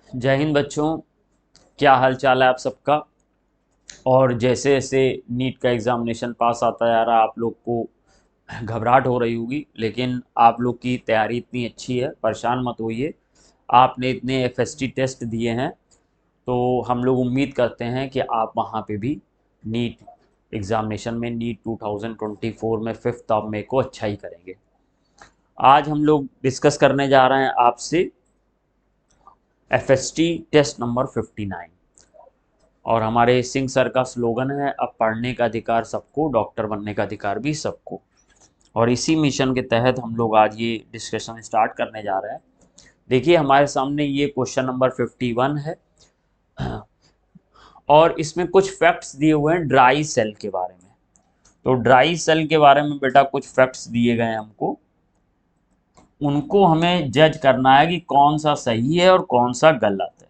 जय हिंद बच्चों, क्या हाल चाल है आप सबका। और जैसे जैसे नीट का एग्ज़ामिनेशन पास आता जा रहा है, आप लोग को घबराहट हो रही होगी, लेकिन आप लोग की तैयारी इतनी अच्छी है, परेशान मत होइए। आपने इतने एफएसटी टेस्ट दिए हैं, तो हम लोग उम्मीद करते हैं कि आप वहाँ पे भी नीट एग्ज़ामिनेशन में नीट 2024 में 5 मई को अच्छा ही करेंगे। आज हम लोग डिस्कस करने जा रहे हैं आपसे एफएसटी टेस्ट नंबर 59। और हमारे सिंह सर का स्लोगन है, अब पढ़ने का अधिकार सबको, डॉक्टर बनने का अधिकार भी सबको। और इसी मिशन के तहत हम लोग आज ये डिस्कशन स्टार्ट करने जा रहे हैं। देखिए, हमारे सामने ये क्वेश्चन नंबर 51 है और इसमें कुछ फैक्ट्स दिए हुए हैं ड्राई सेल के बारे में। तो ड्राई सेल के बारे में बेटा कुछ फैक्ट्स दिए गए हैं हमको, उनको हमें जज करना है कि कौन सा सही है और कौन सा गलत है।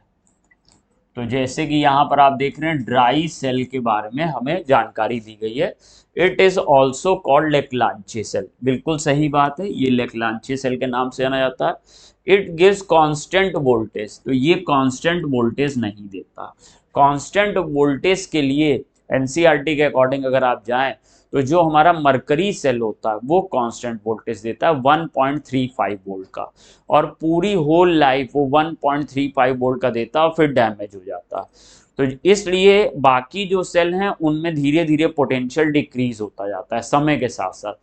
तो जैसे कि यहाँ पर आप देख रहे हैं, ड्राई सेल के बारे में हमें जानकारी दी गई है। It is also called Leclanche cell. बिल्कुल सही बात है, ये लेक्लांचे सेल के नाम से जाना जाता है। इट गिव्स कांस्टेंट वोल्टेज, तो ये कांस्टेंट वोल्टेज नहीं देता। कांस्टेंट वोल्टेज के लिए एनसीईआरटी के अकॉर्डिंग अगर आप जाएं, तो जो हमारा मरकरी सेल होता है वो कांस्टेंट वोल्टेज देता है 1.35 वोल्ट का, और पूरी होल लाइफ वो 1.35 वोल्ट का देता है और फिर डैमेज हो जाता है। तो इसलिए बाकी जो सेल हैं उनमें धीरे धीरे पोटेंशियल डिक्रीज होता जाता है समय के साथ साथ।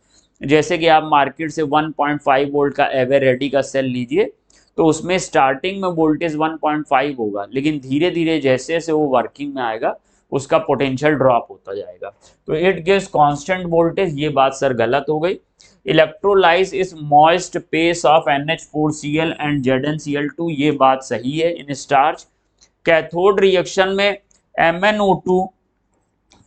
जैसे कि आप मार्केट से 1.5 वोल्ट का एवरेडी का सेल लीजिए, तो उसमें स्टार्टिंग में वोल्टेज 1.5 होगा, लेकिन धीरे धीरे जैसे जैसे वो वर्किंग में आएगा उसका पोटेंशियल ड्रॉप होता जाएगा। तो इट गिव्स कांस्टेंट वोल्टेज, ये बात सर गलत हो गई। Electrolyse is moist paste of NH4Cl and ZnCl2, ये बात सही है इन स्टार्च। कैथोड रिएक्शन में MnO2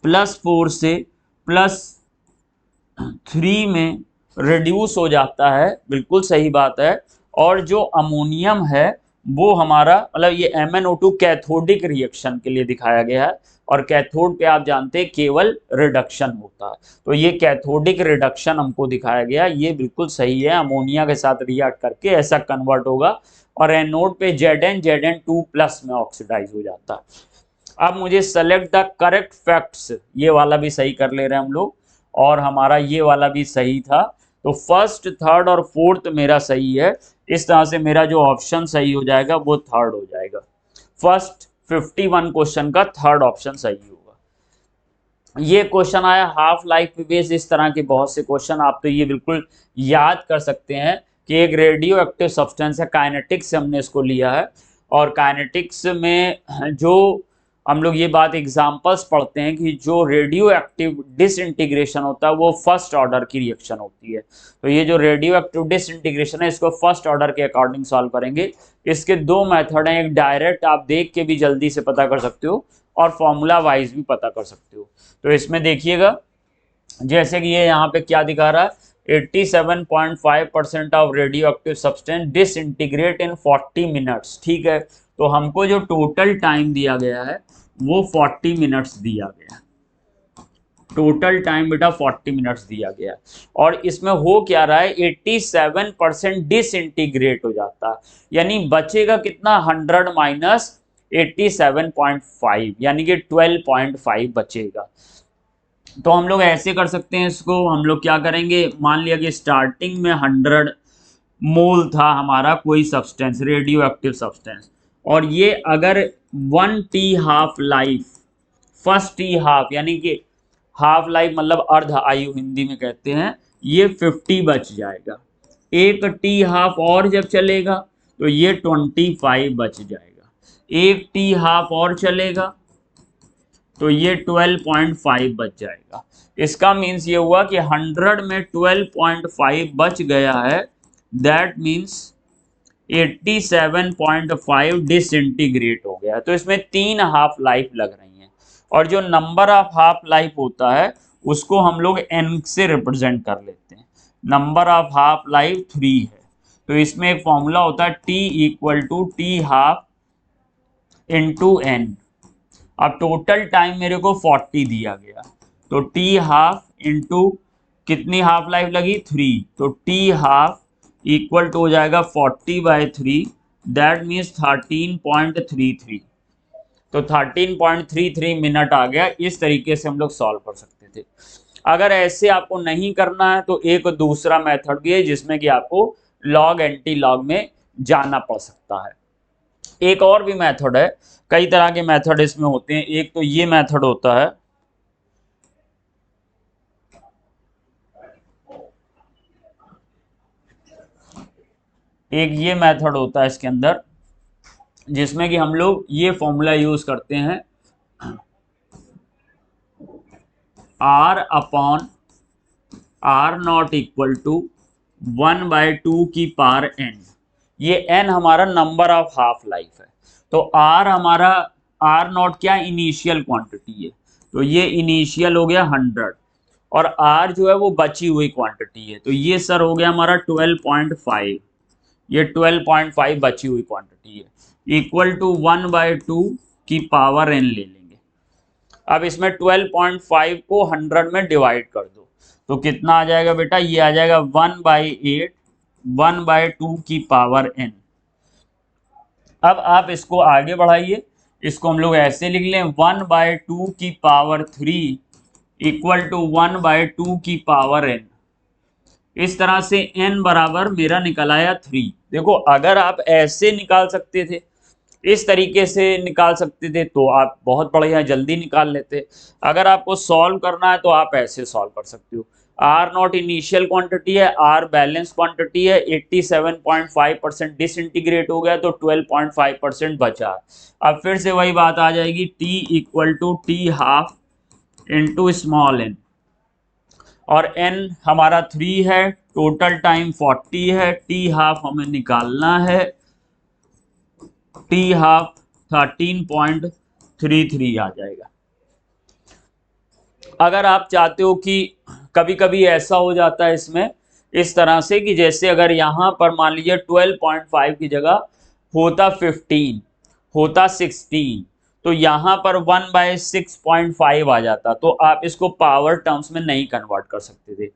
+4 से +3 में रिड्यूस हो जाता है, बिल्कुल सही बात है। और जो अमोनियम है वो हमारा, मतलब ये MnO2 कैथोडिक रिएक्शन के लिए दिखाया गया है, और कैथोड पे आप जानते हैं केवल रिडक्शन होता है, तो ये कैथोडिक रिडक्शन हमको दिखाया गया, ये बिल्कुल सही है। अमोनिया के साथ रिएक्ट करके ऐसा कन्वर्ट होगा, और एनोड पे Zn2+ में ऑक्सीडाइज हो जाता है। अब मुझे सेलेक्ट द करेक्ट फैक्ट्स, ये वाला भी सही कर ले रहे हैं हम लोग, और हमारा ये वाला भी सही था। तो फर्स्ट, थर्ड और फोर्थ मेरा सही है। इस तरह से मेरा जो ऑप्शन सही हो जाएगा वो थर्ड हो जाएगा। फर्स्ट 51 क्वेश्चन का थर्ड ऑप्शन सही होगा। ये क्वेश्चन आया हाफ लाइफ पे बेस्ड, इस तरह के बहुत से क्वेश्चन आप तो ये बिल्कुल याद कर सकते हैं कि एक रेडियो एक्टिव सब्सटेंस है, काइनेटिक्स से हमने इसको लिया है। और काइनेटिक्स में जो हम लोग ये बात एग्जाम्पल्स पढ़ते हैं कि जो रेडियो एक्टिव डिसइंटीग्रेशन होता है वो फर्स्ट ऑर्डर की रिएक्शन होती है। तो ये जो रेडियो एक्टिव डिसइंटीग्रेशन है इसको फर्स्ट ऑर्डर के अकॉर्डिंग सॉल्व करेंगे। इसके दो मेथड हैं, एक डायरेक्ट आप देख के भी जल्दी से पता कर सकते हो, और फॉर्मूला वाइज भी पता कर सकते हो। तो इसमें देखिएगा, जैसे कि ये यहाँ पे क्या दिखा रहा है, 87.5% of radio active substance disintegrate in 40 minutes. ठीक है, तो हमको जो टोटल टाइम दिया गया है वो 40 मिनट्स दिया गया है। टोटल टाइम बेटा 40 मिनट्स दिया गया है, और इसमें हो क्या रहा है, 87% डिसइंटीग्रेट हो जाता है, यानी बचेगा कितना, 100 माइनस 87.5, यानी कि 12.5 बचेगा। तो हम लोग ऐसे कर सकते हैं इसको, हम लोग क्या करेंगे, मान लिया कि स्टार्टिंग में 100 मोल था हमारा कोई सब्सटेंस, रेडियो एक्टिव सब्सटेंस, और ये अगर 1 T half life, first T half यानी कि हाफ लाइफ मतलब अर्ध आयु हिंदी में कहते हैं, ये 50 बच जाएगा। एक टी हाफ और जब चलेगा तो ये 25 बच जाएगा। एक टी हाफ और चलेगा तो ये 12.5 बच जाएगा। इसका मीन्स ये हुआ कि 100 में 12.5 बच गया है, दैट मीन्स 87.5 डिसइंटीग्रेट हो गया। तो इसमें 3 हाफ लाइफ लग रही हैं, और जो नंबर ऑफ हाफ लाइफ होता है उसको हम लोग n से रिप्रेजेंट कर लेते हैं। नंबर ऑफ हाफ लाइफ 3 है, तो इसमें एक फॉर्मूला होता है T=T हाफ इंटू n। अब टोटल टाइम मेरे को 40 दिया गया, तो टी हाफ इंटू कितनी हाफ लाइफ लगी, 3, तो टी हाफ इक्वल टू हो जाएगा 40/3, दैट मीन्स 13.33। तो 13.33 मिनट आ गया। इस तरीके से हम लोग सॉल्व कर सकते थे। अगर ऐसे आपको नहीं करना है तो एक दूसरा मेथड भी है जिसमें कि आपको लॉग एंटी लॉग में जाना पड़ सकता है। एक और भी मेथड है, कई तरह के मेथड इसमें होते हैं। एक तो ये मेथड होता है, एक ये मेथड होता है इसके अंदर, जिसमें कि हम लोग ये फॉर्मूला यूज करते हैं, r upon R naught equal to 1/2 की पावर n। ये n हमारा नंबर ऑफ हाफ लाइफ है। तो r हमारा, r नॉट क्या इनिशियल क्वांटिटी है, तो ये इनिशियल हो गया 100, और r जो है वो बची हुई क्वांटिटी है। तो ये सर हो गया हमारा 12.5, ये 12.5 बची हुई क्वांटिटी है, इक्वल टू 1/2 की पावर n ले लेंगे। अब इसमें 12.5 को 100 में डिवाइड कर दो, तो कितना आ जाएगा बेटा, ये आ जाएगा 1/8, 1/2 की पावर n। अब आप इसको आगे बढ़ाइए, इसको हम लोग ऐसे लिख लें 1/2 की पावर 3 इक्वल टू 1/2 की पावर n। इस तरह से n बराबर मेरा निकल आया 3। देखो, अगर आप ऐसे निकाल सकते थे, इस तरीके से निकाल सकते थे, तो आप बहुत बढ़िया जल्दी निकाल लेते। अगर आपको सॉल्व करना है तो आप ऐसे सॉल्व कर सकते हो। आर नॉट इनिशियल क्वांटिटी है, आर बैलेंस क्वांटिटी है, 87.5% डिसइंटीग्रेट हो गया, तो 12.5% बचा। अब फिर से वही बात आ जाएगी, T equal to T half into small N, और n हमारा 3 है, टोटल टाइम 40 है, टी हाफ हमें निकालना है, टी हाफ 13.33 आ जाएगा। अगर आप चाहते हो कि कभी कभी ऐसा हो जाता है इसमें इस तरह से कि जैसे अगर यहाँ पर मान लीजिए 12.5 की जगह होता 15, होता 16, तो यहाँ पर 1/6.5 आ जाता, तो आप इसको पावर टर्म्स में नहीं कन्वर्ट कर सकते थे।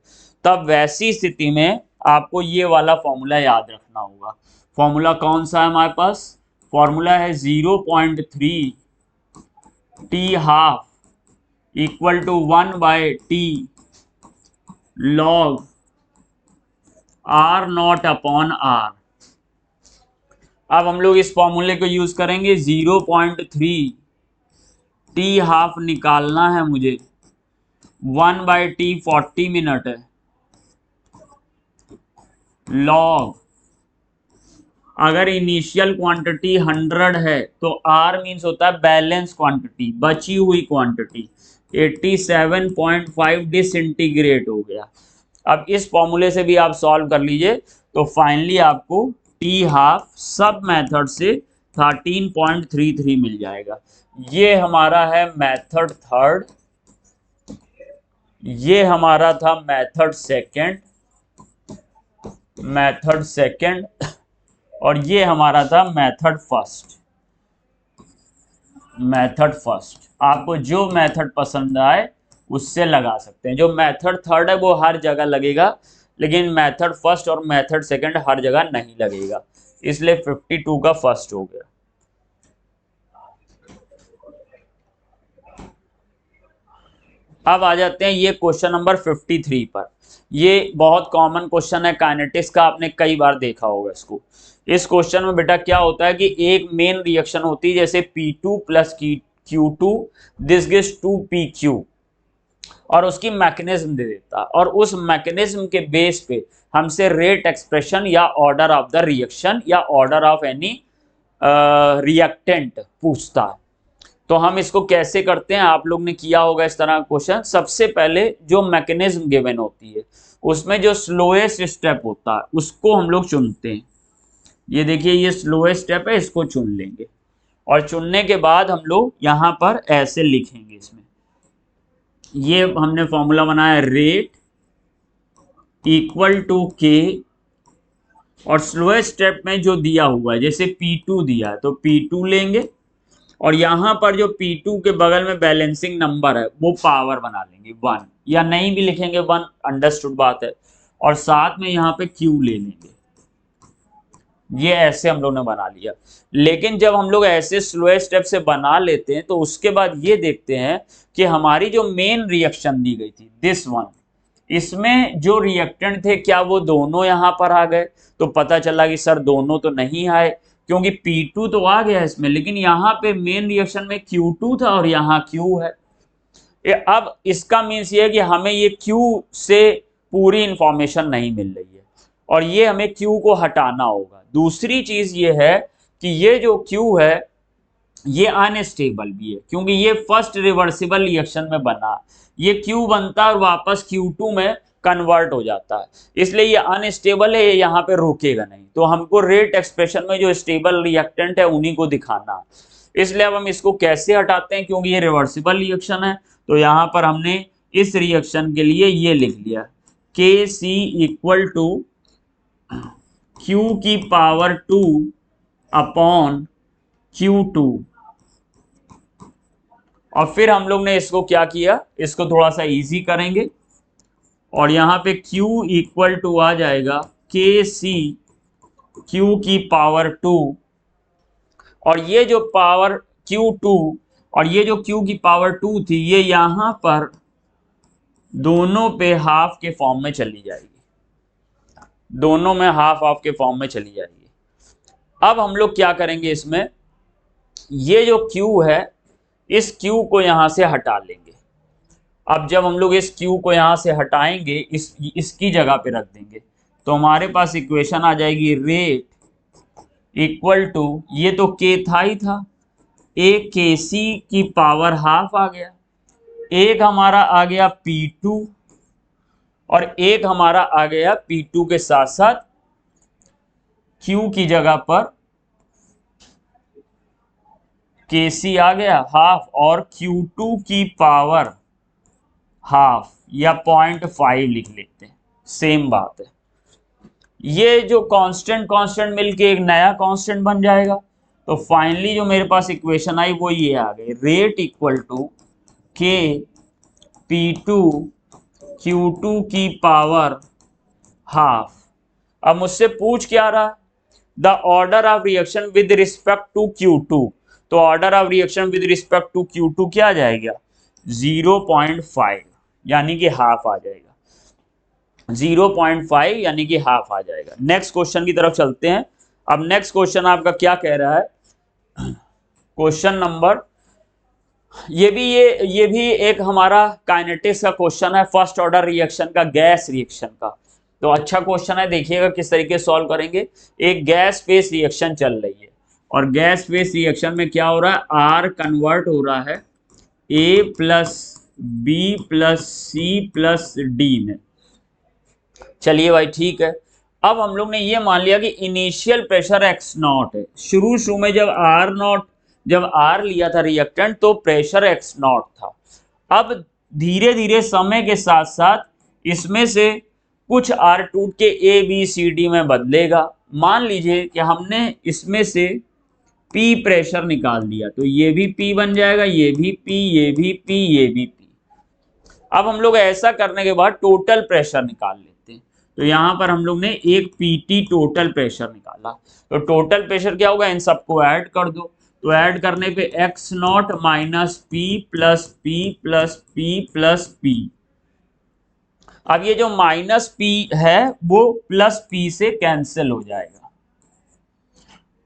तब वैसी स्थिति में आपको ये वाला फॉर्मूला याद रखना होगा। फॉर्मूला कौन सा है हमारे पास? फॉर्मूला है 0.3 T half equal to 1/t log r naught upon r। अब हम लोग इस फॉर्मूले को यूज करेंगे, 0.3 टी हाफ निकालना है मुझे, 1/t 40 मिनट है, log अगर इनिशियल क्वांटिटी 100 है तो r मीन्स होता है बैलेंस क्वांटिटी, बची हुई क्वांटिटी, 87.5 डिसइंटीग्रेट हो गया। अब इस फॉर्मूले से भी आप सॉल्व कर लीजिए, तो फाइनली आपको टी हाफ सब मेथड से 13.33 मिल जाएगा। ये हमारा है मेथड थर्ड, ये हमारा था मेथड सेकंड, और ये हमारा था मेथड फर्स्ट। आपको जो मेथड पसंद आए उससे लगा सकते हैं। जो मेथड थर्ड है वो हर जगह लगेगा, लेकिन मेथड फर्स्ट और मेथड सेकंड हर जगह नहीं लगेगा, इसलिए 52 का फर्स्ट हो गया। अब आ जाते हैं ये क्वेश्चन नंबर 53 पर। ये बहुत कॉमन क्वेश्चन है, काइनेटिक्स का, आपने कई बार देखा होगा इसको। इस क्वेश्चन में बेटा क्या होता है कि एक मेन रिएक्शन होती है, जैसे P2 plus Q2 this gives 2PQ, और उसकी मैकेनिज्म दे देता है, और उस मैकेनिज्म के बेस पे हमसे रेट एक्सप्रेशन या ऑर्डर ऑफ द रिएक्शन या ऑर्डर ऑफ एनी रिएक्टेंट पूछता है। तो हम इसको कैसे करते हैं, आप लोग ने किया होगा इस तरह का क्वेश्चन। सबसे पहले जो मैकेनिज्म गिवन होती है उसमें जो स्लोएस्ट स्टेप होता है उसको हम लोग चुनते हैं। ये देखिए, ये स्लोएस्ट स्टेप है, इसको चुन लेंगे, और चुनने के बाद हम लोग यहाँ पर ऐसे लिखेंगे। इसमें ये हमने फॉर्मूला बनाया, रेट इक्वल टू के, और स्लोएस्ट स्टेप में जो दिया हुआ है, जैसे P2 दिया है तो P2 लेंगे, और यहाँ पर जो P2 के बगल में बैलेंसिंग नंबर है वो पावर बना लेंगे 1, या नहीं भी लिखेंगे 1, अंडरस्टूड बात है, और साथ में यहाँ पे Q ले लेंगे। ये ऐसे हम लोग ने बना लिया। लेकिन जब हम लोग ऐसे स्लो स्टेप से बना लेते हैं तो उसके बाद ये देखते हैं कि हमारी जो मेन रिएक्शन दी गई थी दिस वन, इसमें जो रिएक्टेंट थे क्या वो दोनों यहां पर आ गए? तो पता चला कि सर दोनों तो नहीं आए, क्योंकि P2 तो आ गया इसमें, लेकिन यहाँ पे मेन रिएक्शन में Q2 था और यहाँ Q है। अब इसका मीन्स ये है कि हमें ये Q से पूरी इंफॉर्मेशन नहीं मिल रही है और ये हमें Q को हटाना होगा। दूसरी चीज ये है कि ये जो Q है ये अनस्टेबल भी है, क्योंकि ये फर्स्ट रिवर्सिबल रिएक्शन में बना, ये Q बनता है और वापस Q2 में कन्वर्ट हो जाता है, इसलिए ये अनस्टेबल है, ये यहाँ पे रुकेगा नहीं। तो हमको रेट एक्सप्रेशन में जो स्टेबल रिएक्टेंट है उन्हीं को दिखाना, इसलिए अब हम इसको कैसे हटाते हैं, क्योंकि ये रिवर्सिबल रिएक्शन है। तो यहाँ पर हमने इस रिएक्शन के लिए ये लिख लिया Kc इक्वल टू Q की पावर 2 अपॉन Q2। और फिर हम लोग ने इसको क्या किया, इसको थोड़ा सा इजी करेंगे और यहाँ पे Q इक्वल टू आ जाएगा Kc Q की पावर 2, और ये जो पावर Q2 और ये जो Q की पावर 2 थी ये यहाँ पर दोनों पे हाफ के फॉर्म में चली जाएगी, दोनों में हाफ हाफ के फॉर्म में चली जाएगी। अब हम लोग क्या करेंगे, इसमें ये जो Q है इस Q को यहां से हटा लेंगे। अब जब हम लोग इस Q को यहां से हटाएंगे, इसकी जगह पे रख देंगे, तो हमारे पास इक्वेशन आ जाएगी रेट इक्वल टू, ये तो K था ही था, एक Kc की पावर हाफ आ गया, एक हमारा आ गया P2 और एक हमारा आ गया P2 के साथ साथ Q की जगह पर Kc आ गया हाफ और Q2 की पावर हाफ या 0.5 लिख लेते हैं, सेम बात है। ये जो कांस्टेंट कांस्टेंट मिलके एक नया कांस्टेंट बन जाएगा। तो फाइनली जो मेरे पास इक्वेशन आई वो ये आ गई, rate equal to K P2 Q2 की पावर हाफ। अब मुझसे पूछ क्या रहा, the order of reaction with respect to Q2, तो order of reaction with respect to Q2 क्या आ जाएगा, 0.5 यानी कि हाफ आ जाएगा, 0.5 यानी कि हाफ आ जाएगा। नेक्स्ट क्वेश्चन की तरफ चलते हैं। अब नेक्स्ट क्वेश्चन आपका क्या कह रहा है, क्वेश्चन नंबर, ये भी एक हमारा काइनेटिक्स का क्वेश्चन है, फर्स्ट ऑर्डर रिएक्शन का, गैस रिएक्शन का। तो अच्छा क्वेश्चन है, देखिएगा किस तरीके से सॉल्व करेंगे। एक गैस फेस रिएक्शन चल रही है और गैस फेस रिएक्शन में क्या हो रहा है, आर कन्वर्ट हो रहा है A plus B plus C plus D में। चलिए भाई ठीक है। अब हम लोग ने ये मान लिया कि इनिशियल प्रेशर x0 है, शुरू में जब R लिया था रिएक्टेंट तो प्रेशर x0 था। अब धीरे धीरे समय के साथ साथ इसमें से कुछ R टूट के A B C D में बदलेगा। मान लीजिए कि हमने इसमें से P प्रेशर निकाल दिया, तो ये भी P बन जाएगा, ये भी P, ये भी P, ये भी P। अब हम लोग ऐसा करने के बाद टोटल प्रेशर निकाल लेते हैं। तो यहाँ पर हम लोग ने एक PT टोटल प्रेशर निकाला, तो टोटल प्रेशर क्या होगा, इन सबको ऐड कर दो। तो ऐड करने पे x0 minus P plus P plus P plus P। अब ये जो माइनस P है वो प्लस P से कैंसिल हो जाएगा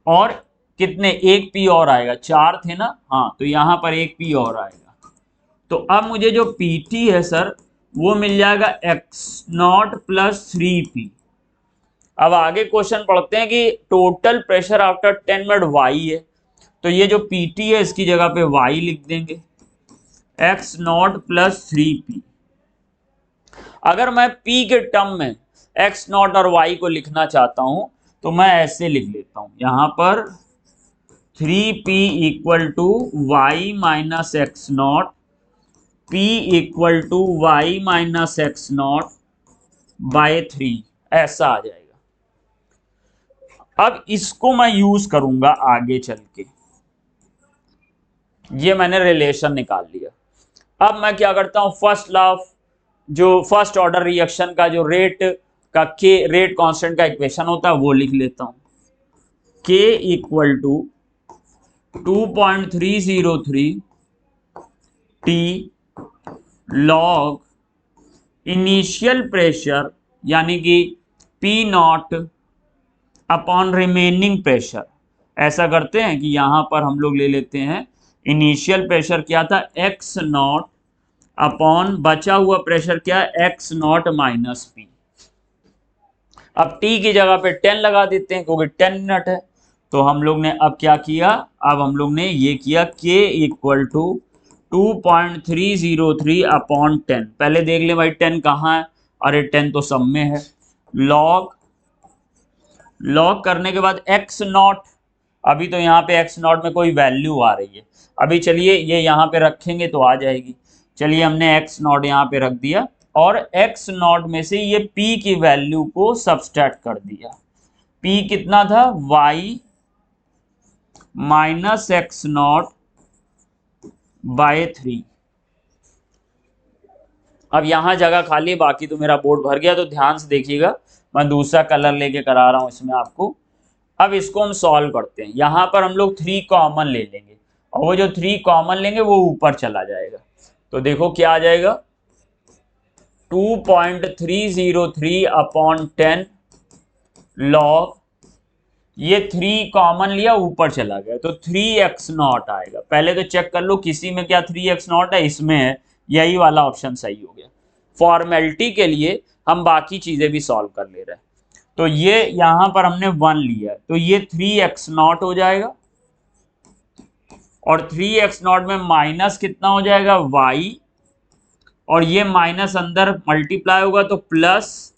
और कितने, एक P और आएगा, 4 थे ना, हाँ, तो यहाँ पर एक P और आएगा। तो अब मुझे जो PT है सर वो मिल जाएगा x0 प्लस 3P। अब आगे क्वेश्चन पढ़ते हैं कि total pressure after 10 minute y है, तो ये जो PT है इसकी जगह पे y लिख देंगे, x0 प्लस 3P। अगर मैं P के टर्म में x0 और y को लिखना चाहता हूं तो मैं ऐसे लिख लेता हूं, यहां पर 3P equal to y minus x0, P equal to y minus x0 by 3, ऐसा आ जाएगा। अब इसको मैं यूज करूंगा आगे चल के, ये मैंने रिलेशन निकाल लिया। अब मैं क्या करता हूं, फर्स्ट लॉ ऑफ जो फर्स्ट ऑर्डर रिएक्शन का जो रेट कांस्टेंट का इक्वेशन होता है वो लिख लेता हूं। K equal to 2.303 T log initial pressure यानी कि P naught upon remaining pressure. ऐसा करते हैं कि यहां पर हम लोग ले लेते हैं इनिशियल प्रेशर क्या था x नॉट अपॉन बचा हुआ प्रेशर क्या x नॉट माइनस पी। अब t की जगह पे 10 लगा देते हैं क्योंकि 10 मिनट है। तो हम लोग ने अब क्या किया, अब हम लोग ने ये किया k इक्वल टू 2.303 अपॉन 10। पहले देख ले भाई 10 कहाँ है, अरे 10 तो सब में है। लॉग करने के बाद x नॉट, अभी तो यहाँ पे x नॉट में कोई वैल्यू आ रही है, अभी चलिए ये यहाँ पे रखेंगे तो आ जाएगी। चलिए हमने x नॉट यहाँ पे रख दिया और x नॉट में से ये p की वैल्यू को सबस्ट्रैक्ट कर दिया। p कितना था y minus X naught by 3। अब यहां जगह खाली, बाकी तो मेरा बोर्ड भर गया, तो ध्यान से देखिएगा, मैं दूसरा कलर लेके करा रहा हूं इसमें आपको। अब इसको हम सॉल्व करते हैं। यहां पर हम लोग 3 कॉमन ले लेंगे और वो जो 3 कॉमन लेंगे वो ऊपर चला जाएगा। तो देखो क्या आ जाएगा 2.303 अपॉन 10 लॉग, ये 3 कॉमन लिया ऊपर चला गया तो 3x नॉट आएगा। पहले तो चेक कर लो किसी में क्या 3x नॉट है, इसमें है, यही वाला ऑप्शन सही हो गया। फॉर्मेलिटी के लिए हम बाकी चीजें भी सॉल्व कर ले रहे हैं। तो ये यहां पर हमने 1 लिया है तो ये 3x नॉट हो जाएगा और 3x नॉट में माइनस कितना हो जाएगा y, और ये माइनस अंदर मल्टीप्लाई होगा तो प्लस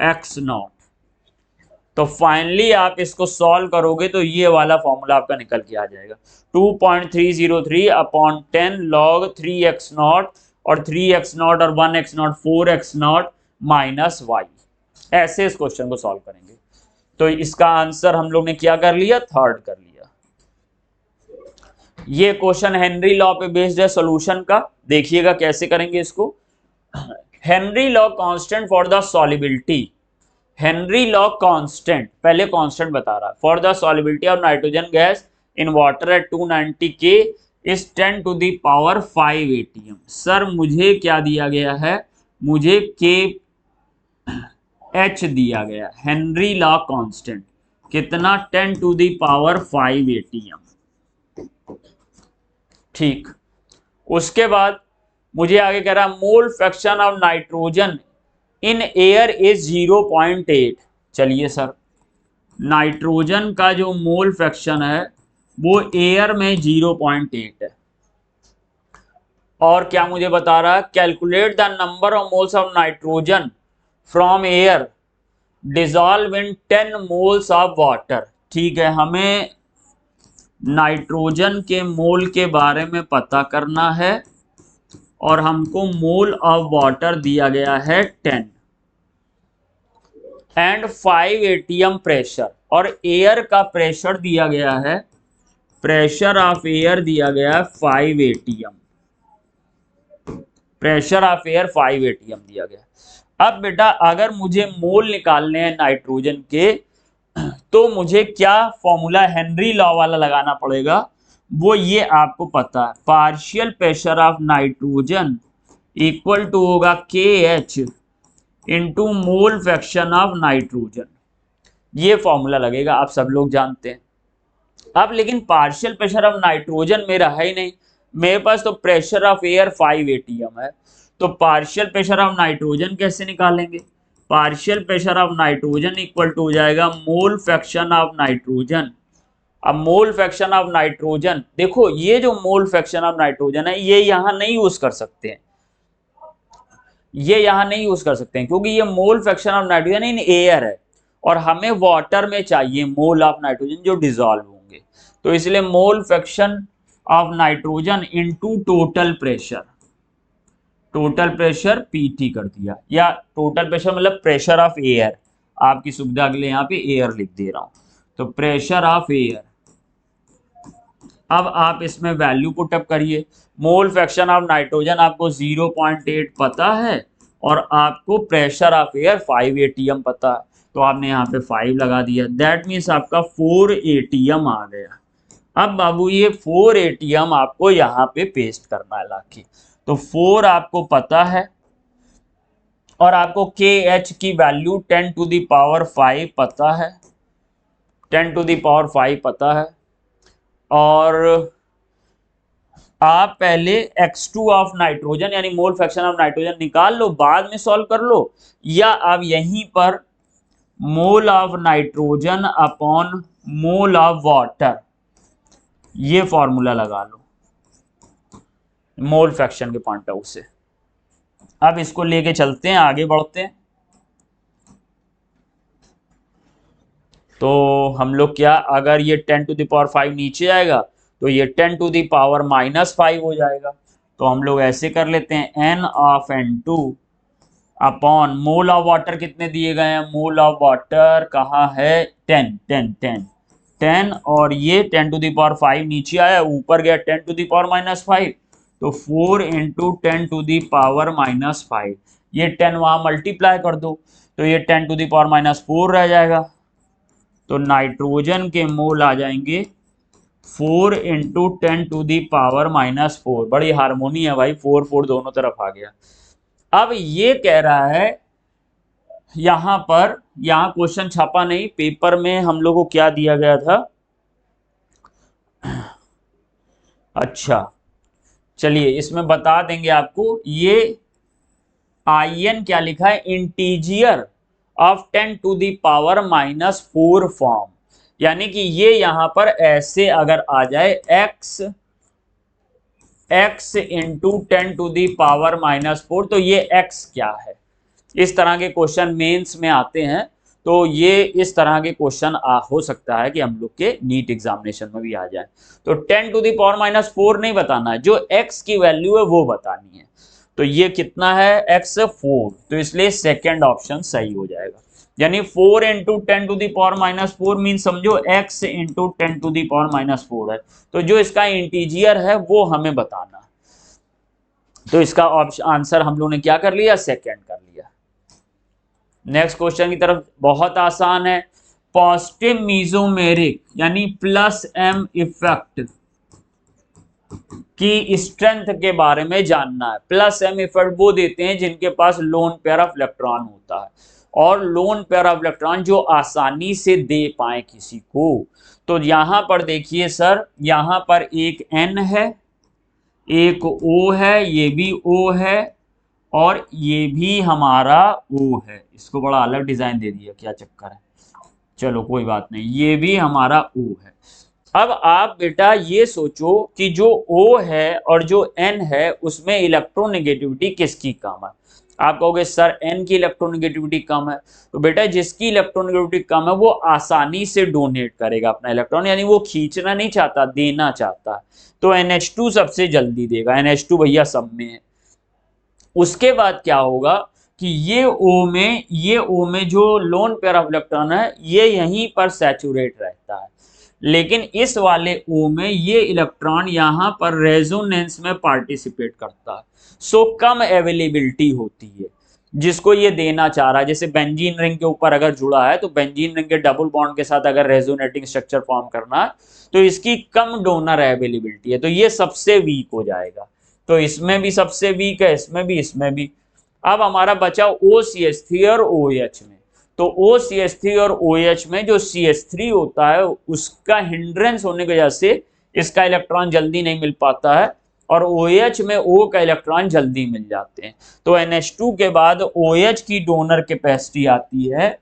x नॉट। तो फाइनली आप इसको सॉल्व करोगे तो ये वाला फॉर्मूला आपका निकल के आ जाएगा 2.303 अपॉन 10 लॉग 3x नॉट, और 3x नॉट और 1x not 4x not minus y। ऐसे इस क्वेश्चन को सॉल्व करेंगे। तो इसका आंसर हम लोग ने क्या कर लिया, थर्ड कर लिया। ये क्वेश्चन हेनरी लॉ पे बेस्ड है सॉल्यूशन का। देखिएगा कैसे करेंगे इसको। Henry law constant for the solubility, Henry law constant, पहले कांस्टेंट बता रहा, for the solubility of nitrogen gas in water at 290 K is 10 to the power 5 ATM। Sir मुझे क्या दिया गया है, मुझे KH दिया गया, हेनरी लॉ कांस्टेंट कितना 10 टू द पावर 5 ATM। ठीक, उसके बाद मुझे आगे कह रहा मोल fraction of nitrogen in air is 0.8। चलिए सर, नाइट्रोजन का जो मोल फ्रैक्शन है वो एयर में 0.8 है। और क्या मुझे बता रहा है, calculate the number of moles of nitrogen from air dissolve in 10 moles of water. ठीक है, हमें नाइट्रोजन के मोल के बारे में पता करना है और हमको मोल ऑफ वाटर दिया गया है 10 एंड 5 ATM प्रेशर, और एयर का प्रेशर दिया गया है, प्रेशर ऑफ एयर दिया गया है 5 ATM, pressure of air 5 ATM दिया गया। अब बेटा अगर मुझे मोल निकालने हैं नाइट्रोजन के तो मुझे क्या फॉर्मूला हेनरी लॉ वाला लगाना पड़ेगा, वो ये आपको पता है, partial pressure of nitrogen equal to होगा KH into mole fraction of nitrogen. ये फॉर्मूला लगेगा, आप सब लोग जानते हैं। अब लेकिन पार्शियल प्रेशर ऑफ नाइट्रोजन मेरा है ही नहीं, मेरे पास तो प्रेशर ऑफ एयर 5 ATM है। तो पार्शियल प्रेशर ऑफ नाइट्रोजन कैसे निकालेंगे, partial pressure of nitrogen equal to हो जाएगा मोल फ्रैक्शन ऑफ नाइट्रोजन। अब मोल फ्रैक्शन ऑफ नाइट्रोजन, देखो ये जो मोल फ्रैक्शन ऑफ नाइट्रोजन है ये यहां नहीं यूज कर सकते हैं, ये यहां नहीं यूज कर सकते हैं क्योंकि ये मोल fraction of nitrogen in air है और हमें वाटर में चाहिए मोल ऑफ नाइट्रोजन जो डिसॉल्व होंगे। तो इसलिए मोल fraction of nitrogen into total pressure, total pressure PT कर दिया, या टोटल प्रेशर मतलब प्रेशर ऑफ एयर, आपकी सुविधा के लिए यहाँ पे एयर लिख दे रहा हूं, तो प्रेशर ऑफ एयर। अब आप इसमें वैल्यू पुटअप करिए, मोल फ्रैक्शन ऑफ नाइट्रोजन आपको 0.8 पता है और आपको प्रेशर ऑफ एयर 5 ATM पता है। तो आपने यहाँ पे 5 लगा दिया, दैट मीन्स आपका 4 ATM आ गया। अब बाबू ये 4 ATM आपको यहाँ पे पेस्ट करना है लाके, तो 4 आपको पता है और आपको KH की वैल्यू 10 टू दी पावर 5 पता है, 10 टू दी पावर 5 पता है। और आप पहले X2 ऑफ नाइट्रोजन यानी मोल फ्रैक्शन ऑफ नाइट्रोजन निकाल लो, बाद में सॉल्व कर लो, या आप यहीं पर mole of nitrogen upon mole of water ये फॉर्मूला लगा लो मोल फ्रैक्शन के पॉइंट ऑफ व्यू से। अब इसको लेके चलते हैं, आगे बढ़ते हैं। तो हम लोग क्या, अगर ये 10 टू द पावर 5 नीचे आएगा तो ये 10 टू द पावर -5 हो जाएगा। तो हम लोग ऐसे कर लेते हैं, n of N2 upon mole of water कितने दिए गए हैं, मोल ऑफ वाटर कहाँ है, 10 और ये 10 टू द पावर 5 नीचे आया, ऊपर गया 10 टू द पावर -5, तो 4 इंटू 10 टू दी पावर -5, ये 10 वहां मल्टीप्लाई कर दो तो ये 10 टू दी पावर -4 रह जाएगा। तो नाइट्रोजन के मोल आ जाएंगे 4 इंटू 10 टू दी पावर -4। बड़ी हारमोनी है भाई, 4 4 दोनों तरफ आ गया। अब ये कह रहा है यहां पर, यहां क्वेश्चन छापा नहीं, पेपर में हम लोग को क्या दिया गया था, अच्छा चलिए इसमें बता देंगे आपको। ये IN क्या लिखा है, integer of 10 to the power -4 form, यानी कि ये यहां पर ऐसे अगर आ जाए x into 10 to the power -4, तो ये x क्या है। इस तरह के क्वेश्चन मेंस में आते हैं, तो ये इस तरह के क्वेश्चन हो सकता है कि हम लोग के नीट एग्जामिनेशन में भी आ जाए। तो 10 टू दी पावर -4 नहीं बताना है, जो x की वैल्यू है वो बतानी है। तो ये कितना है, x 4, तो इसलिए सेकेंड ऑप्शन सही हो जाएगा। यानी 4 into 10 to the power -4 mean समझो x into 10 to the power -4 है, तो जो इसका इंटीजियर है वो हमें बताना है। तो इसका आंसर हम लोग ने क्या कर लिया, सेकेंड कर लिया। नेक्स्ट क्वेश्चन की तरफ, बहुत आसान है। पॉजिटिव मीजोमेरिक यानी +m इफेक्ट की स्ट्रेंथ के बारे में जानना है। +m इफेक्ट वो देते हैं जिनके पास लोन पेयर ऑफ इलेक्ट्रॉन होता है, और लोन पेयर ऑफ इलेक्ट्रॉन जो आसानी से दे पाए किसी को। तो यहां पर देखिए सर, यहां पर एक N है, एक O है, ये भी O है, और ये भी हमारा O है। इसको बड़ा अलग डिजाइन दे दिया, क्या चक्कर है, चलो कोई बात नहीं, ये भी हमारा O है। अब आप बेटा ये सोचो कि जो O है और जो N है उसमें इलेक्ट्रोनेगेटिविटी किसकी कम है। आप कहोगे सर N की इलेक्ट्रोनेगेटिविटी कम है, तो बेटा जिसकी इलेक्ट्रोनेगेटिविटी कम है वो आसानी से डोनेट करेगा अपना इलेक्ट्रॉन, यानी वो खींचना नहीं चाहता, देना चाहता है। तो NH2 सबसे जल्दी देगा, NH2 भैया सब में है। उसके बाद क्या होगा कि ये O में जो लोन पेयर ऑफ इलेक्ट्रॉन है ये यहीं पर सैचुरेट रहता है, लेकिन इस वाले O में ये इलेक्ट्रॉन यहां पर रेजोनेंस में पार्टिसिपेट करता है, सो कम अवेलेबिलिटी होती है जिसको ये देना चाह रहा है। जैसे बेंजीन रिंग के ऊपर अगर जुड़ा है तो बेंजीन रिंग के डबल बॉन्ड के साथ अगर रेजोनेटिंग स्ट्रक्चर फॉर्म करना है तो इसकी कम डोनर अवेलेबिलिटी है, तो ये सबसे वीक हो जाएगा। तो इसमें भी सबसे वीक है, इसमें भी, इसमें भी। अब हमारा बचा OCH3 और OH में। तो OCH3 और OH में जो CH3 होता है उसका हिंड्रेंस होने की वजह से इसका इलेक्ट्रॉन जल्दी नहीं मिल पाता है, और OH में O का इलेक्ट्रॉन जल्दी मिल जाते हैं। तो NH2 के बाद OH की डोनर कैपेसिटी आती है,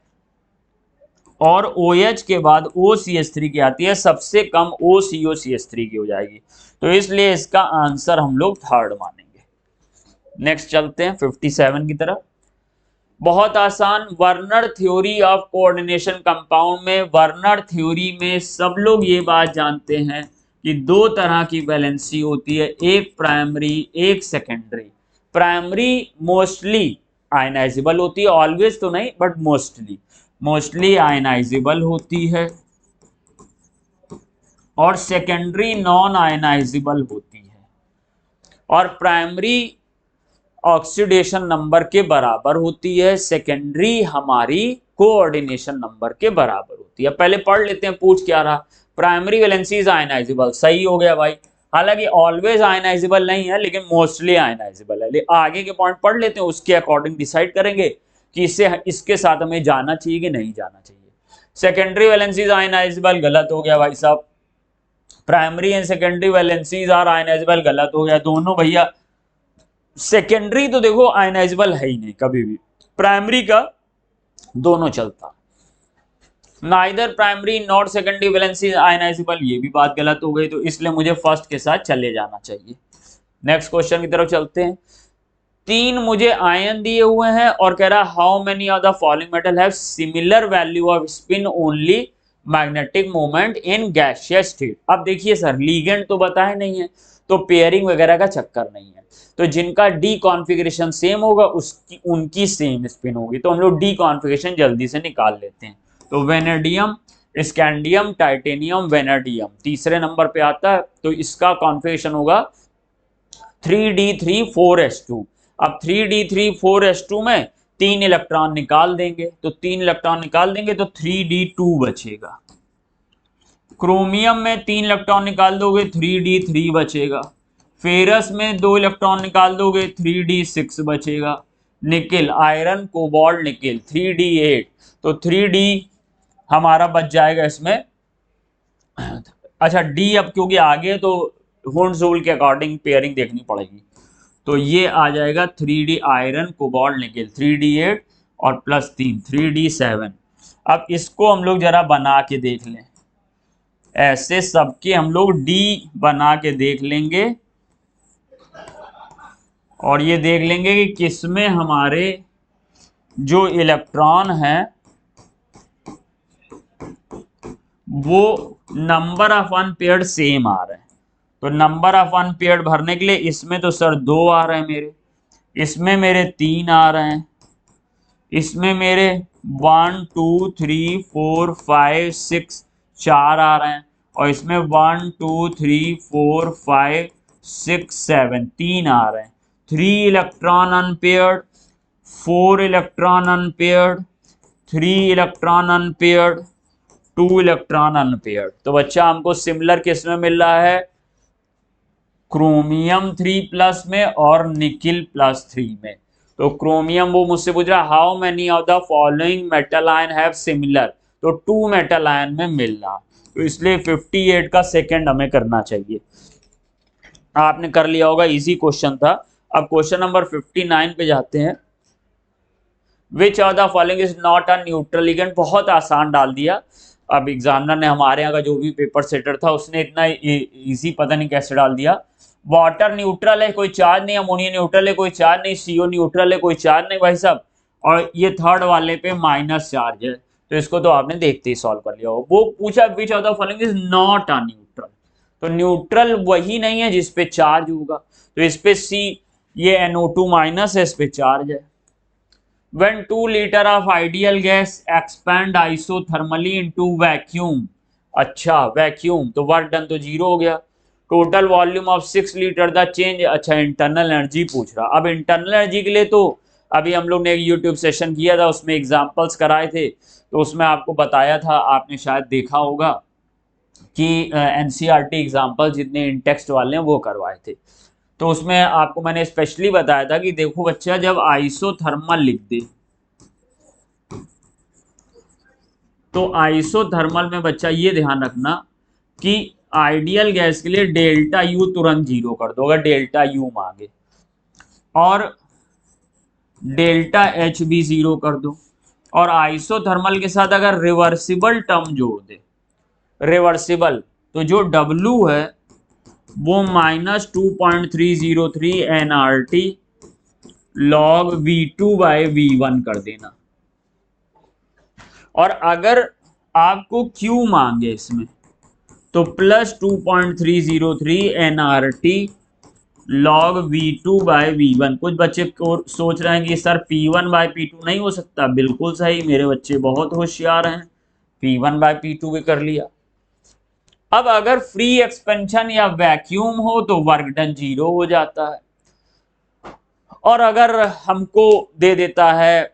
और OH के बाद OCH3 की आती है, सबसे कम OCO-CH3 की हो जाएगी। तो इसलिए इसका आंसर हम लोग थर्ड मानेंगे। नेक्स्ट चलते हैं 57 की तरफ। बहुत आसान, Werner theory of coordination compound में, वर्नर थ्योरी में सब लोग ये बात जानते हैं कि दो तरह की वैलेंसी होती है, एक प्राइमरी एक सेकेंडरी। प्राइमरी मोस्टली आयनाइजेबल होती है, ऑलवेज तो नहीं बट मोस्टली आयनाइजेबल होती है, और सेकेंडरी नॉन आयनाइजेबल होती है। और प्राइमरी ऑक्सीडेशन नंबर के बराबर होती है, सेकेंडरी हमारी कोऑर्डिनेशन नंबर के बराबर होती है। पहले पढ़ लेते हैं पूछ क्या रहा। प्राइमरी वैलेंसी इज आयनाइजेबल, सही हो गया भाई। हालांकि ऑलवेज आयनाइजेबल नहीं है लेकिन मोस्टली आयनाइजेबल है। आगे के पॉइंट पढ़ लेते हैं, उसके अकॉर्डिंग डिसाइड करेंगे कि इसके साथ हमें जाना चाहिए कि नहीं जाना चाहिए। सेकेंडरी वैलेंसी इज आयनाइजेबल, गलत हो गया भाई साहब। Primary and secondary valencies are ionisable, गलत हो गया। दोनों भैया, सेकेंडरी तो देखो आयनाइजेबल है ही नहीं कभी भी, प्राइमरी का दोनों चलता। Neither primary not secondary valency ionisable, ये भी बात गलत हो गई, तो इसलिए मुझे फर्स्ट के साथ चले जाना चाहिए। नेक्स्ट क्वेश्चन की तरफ चलते हैं। 3 मुझे आयन दिए हुए हैं और कह रहा how many of the following metal have similar value off spin only magnetic moment in gaseous state. अब देखिए सर, लीगेंड तो बताए नहीं है, तो पेयरिंग वगैरह का चक्कर नहीं है, तो जिनका डी कॉन्फ़िगरेशन सेम होगा उसकी उनकी सेम स्पिन होगी। तो हम लोग डी कॉन्फ़िगरेशन जल्दी से निकाल लेते हैं। तो वेनेडियम, स्कैंडियम, टाइटेनियम, वेनेडियम तीसरे नंबर पे आता है, तो इसका कॉन्फ़िगरेशन होगा 3d3 4s2। अब 3d3 4s2 में 3 इलेक्ट्रॉन निकाल देंगे, तो 3 इलेक्ट्रॉन निकाल देंगे तो 3d2 बचेगा। क्रोमियम में 3 इलेक्ट्रॉन निकाल दोगे 3d3 बचेगा। फेरस में 2 इलेक्ट्रॉन निकाल दोगे 3d6 बचेगा। Nickel, iron, cobalt, nickel 3d8, तो 3d हमारा बच जाएगा इसमें। अच्छा डी अब क्योंकि आगे तो हुंड्स रूल के अकॉर्डिंग पेयरिंग देखनी पड़ेगी, तो ये आ जाएगा 3d iron, cobalt, nickel 3d8 और प्लस 3 3d7। अब इसको हम लोग जरा बना के देख लें, ऐसे सबके हम लोग डी बना के देख लेंगे और ये देख लेंगे कि किसमें हमारे जो इलेक्ट्रॉन है वो नंबर ऑफ अनपेयर्ड सेम आ रहे हैं। तो नंबर ऑफ अनपेयर्ड भरने के लिए इसमें तो सर 2 आ रहे हैं मेरे, इसमें मेरे 3 आ रहे हैं, इसमें मेरे 1 2 3 4 5 6 4 आ रहे हैं, और इसमें 1 2 3 4 5 6 7 3 आ रहे हैं। 3 electron unpaired, 4 electron unpaired, 3 electron unpaired, 2 electron unpaired. तो बच्चा हमको सिमिलर किस में मिल रहा है? क्रोमियम 3+ में और निकिल +3 में। तो क्रोमियम वो मुझसे पूछ रहा how many of the following metal ion have similar, तो 2 मेटल आयन में मिल रहा, तो इसलिए 58 का सेकंड हमें करना चाहिए। आपने कर लिया होगा, इजी क्वेश्चन था। अब क्वेश्चन नंबर 59 पे जाते हैं। विच of the following is not a neutral ligand, बहुत आसान डाल दिया। अब एग्जामिनर ने, हमारे यहाँ का जो भी पेपर सेटर था उसने इतना इजी पता नहीं कैसे डाल दिया। वाटर न्यूट्रल है, कोई चार्ज नहीं, अमोनिया न्यूट्रल है, कोई चार्ज नहीं, सीओ न्यूट्रल है, कोई चार्ज नहीं भाई साहब, और ये थर्ड वाले पे माइनस चार्ज है, तो इसको तो आपने देखते ही सॉल्व कर लिया हो। वो पूछा विच of the following is not a neutral, तो न्यूट्रल वही नहीं है जिसपे चार्ज होगा, तो इस पे सी, ये NO2- है, इस पे चार्ज है। When 2 liter of ideal gas expand isothermally into vacuum, अच्छा वैक्यूम, तो वर्क डन तो 0 हो गया। Total volume of 6 litre the change, अच्छा इंटरनल एनर्जी पूछ रहा। अब इंटरनल एनर्जी के लिए तो अभी हम लोग ने एक यूट्यूब सेशन किया था, उसमें एग्जांपल्स कराए थे, तो उसमें आपको बताया था, आपने शायद देखा होगा कि NCERT एग्जाम्पल जितने इन टेक्स्ट वाले हैं वो करवाए थे। तो उसमें आपको मैंने स्पेशली बताया था कि देखो बच्चा, जब आइसोथर्मल लिख दे तो आइसोथर्मल में बच्चा ये ध्यान रखना कि आइडियल गैस के लिए डेल्टा यू तुरंत 0 कर दो अगर डेल्टा यू मांगे, और डेल्टा एच भी 0 कर दो, और आइसोथर्मल के साथ अगर रिवर्सिबल टर्म जोड़ दे, रिवर्सिबल, तो जो W है वो -2.303 nRT log V2/V1 कर देना। और अगर आपको Q मांगे इसमें तो +2.303 nRT log V2/V1। कुछ बच्चे को सोच रहे हैं कि सर P1/P2 नहीं हो सकता, बिल्कुल सही, मेरे बच्चे बहुत होशियार हैं, P1/P2 भी कर लिया। अब अगर फ्री एक्सपेंशन या वैक्यूम हो तो वर्क डन 0 हो जाता है, और अगर हमको दे देता है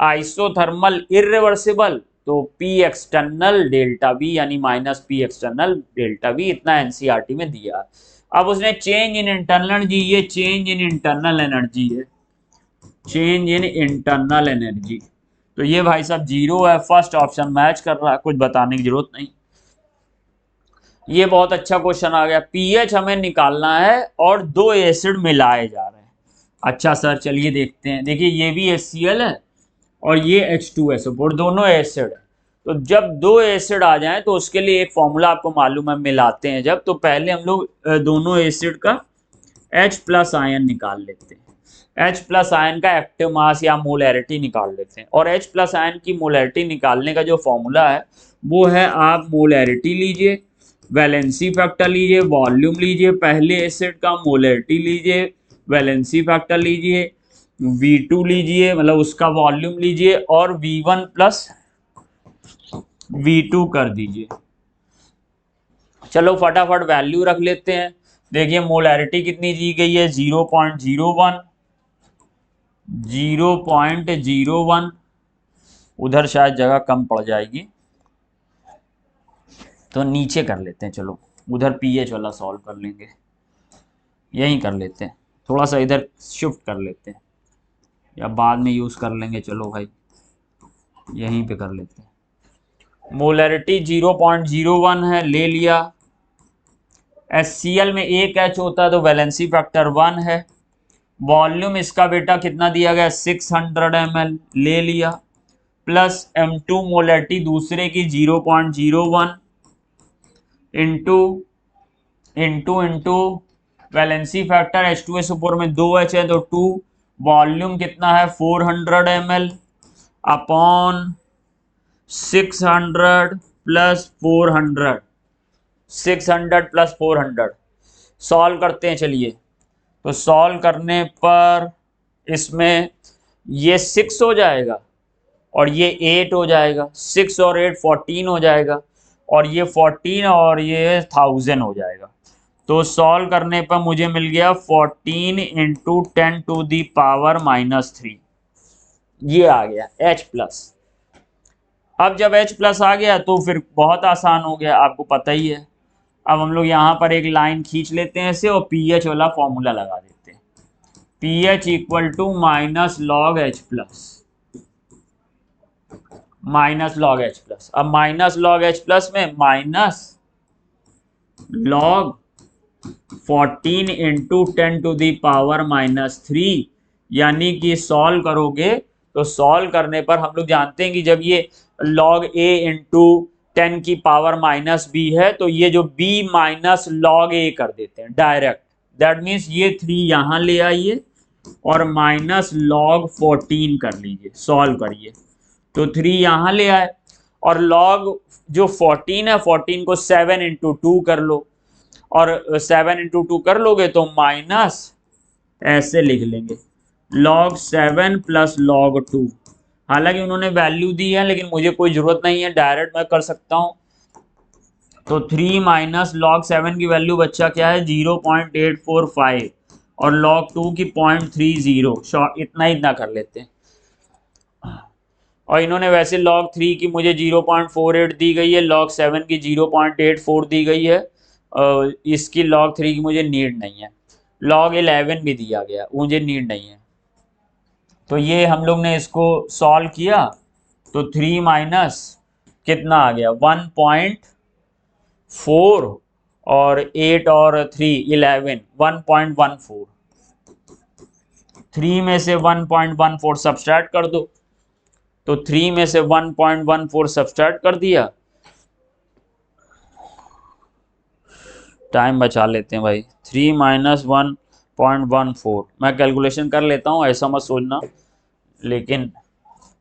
आइसोथर्मल इर्रिवर्सिबल तो P एक्सटर्नल डेल्टा V यानी minus P external delta V, इतना एनसीईआरटी में दिया। अब उसने चेंज इन इंटरनल एनर्जी, ये चेंज इन इंटरनल एनर्जी है, चेंज इन इंटरनल एनर्जी, तो ये भाई साहब जीरो है, फर्स्ट ऑप्शन मैच कर रहा है, कुछ बताने की जरूरत नहीं। ये बहुत अच्छा क्वेश्चन आ गया। पीएच हमें निकालना है और दो एसिड मिलाए जा रहे हैं। अच्छा सर चलिए देखते हैं। देखिए ये भी HCl है और ये H2SO4, दोनों एसिड है। तो जब दो एसिड आ जाएं तो उसके लिए एक फॉर्मूला आपको मालूम है, मिलाते हैं जब, तो पहले हम लोग दोनों एसिड का H+ आयन निकाल लेते हैं। H+ आयन का एक्टिव मास या मोलैरिटी निकाल लेते हैं। और H+ आयन की मोलैरिटी निकालने का जो फॉर्मूला है वो है, आप मोलैरिटी लीजिए, वैलेंसी फैक्टर लीजिए, वॉल्यूम लीजिए, पहले एसिड का मोलैरिटी लीजिए, वैलेंसी फैक्टर लीजिए, V2 लीजिए मतलब उसका वॉल्यूम लीजिए, और V1 प्लस V2 कर दीजिए। चलो फटाफट वैल्यू रख लेते हैं। देखिए मोलैरिटी कितनी दी गई है, 0.01, 0.01, उधर शायद जगह कम पड़ जाएगी तो नीचे कर लेते हैं। चलो उधर पीएच वाला सॉल्व कर लेंगे, यहीं कर लेते हैं, थोड़ा सा इधर शिफ्ट कर लेते हैं या बाद में यूज़ कर लेंगे। चलो भाई यहीं पे कर लेते हैं। मोलैरिटी 0.01 है, ले लिया। HCl में एक H होता है तो वैलेंसी फैक्टर 1 है। वॉल्यूम इसका बेटा कितना दिया गया, 600 ml, ले लिया। प्लस M2 मोलैरिटी दूसरे की 0.01 इंटू वैलेंसी फैक्टर H2SO4 में 2H है तो 2, वॉल्यूम कितना है 400 ml upon 600 plus 400, 600 plus 400। Solve करते हैं चलिए। तो सॉल्व करने पर इसमें ये 6 हो जाएगा और ये 8 हो जाएगा, 6 और 8 14 हो जाएगा, और ये 14 और ये 1000 हो जाएगा। तो सॉल्व करने पर मुझे मिल गया 14 इंटू 10⁻³ ये आ गया H+। अब जब H+ आ गया तो फिर बहुत आसान हो गया, आपको पता ही है। अब हम लोग यहाँ पर एक लाइन खींच लेते हैं ऐसे और पीएच वाला फॉर्मूला लगा देते हैं, pH equal to minus log H+, minus log H+। अब माइनस लॉग H+ में माइनस लॉग 14 इंटू 10⁻³ यानी कि सॉल्व करोगे तो सॉल्व करने पर हम लोग जानते हैं कि जब ये log A इंटू 10⁻⁻b है तो ये जो b माइनस log A कर देते हैं डायरेक्ट। दैट मीन्स ये 3 यहाँ ले आइए और माइनस log 14 कर लीजिए, सॉल्व करिए तो 3 यहाँ ले आए और log जो 14 है 14 को 7 इंटू 2 कर लो, और 7 इंटू 2 कर लोगे तो माइनस ऐसे लिख लेंगे log 7 प्लस log 2। हालांकि उन्होंने वैल्यू दी है लेकिन मुझे कोई जरूरत नहीं है, डायरेक्ट मैं कर सकता हूं। तो 3 माइनस log 7 की वैल्यू बच्चा क्या है 0.845 और log 2 की 0.30, इतना कर लेते हैं। और इन्होंने वैसे log 3 की मुझे 0.48 दी गई है, log 7 की 0.84 दी गई है, इसकी log 3 की मुझे नीड नहीं है, log 11 भी दिया गया, मुझे नीड नहीं है। तो ये हम लोग ने इसको सॉल्व किया तो 3 माइनस कितना आ गया 1.4 और 8 और 3 11, 1.14। 3 में से 1.14 सब्सट्रैक्ट कर दो, तो 3 में से 1.14 सब्सट्रैक्ट कर दिया, टाइम बचा लेते हैं भाई। 3 माइनस 1.14 मैं कैलकुलेशन कर लेता हूँ, ऐसा मत सोचना, लेकिन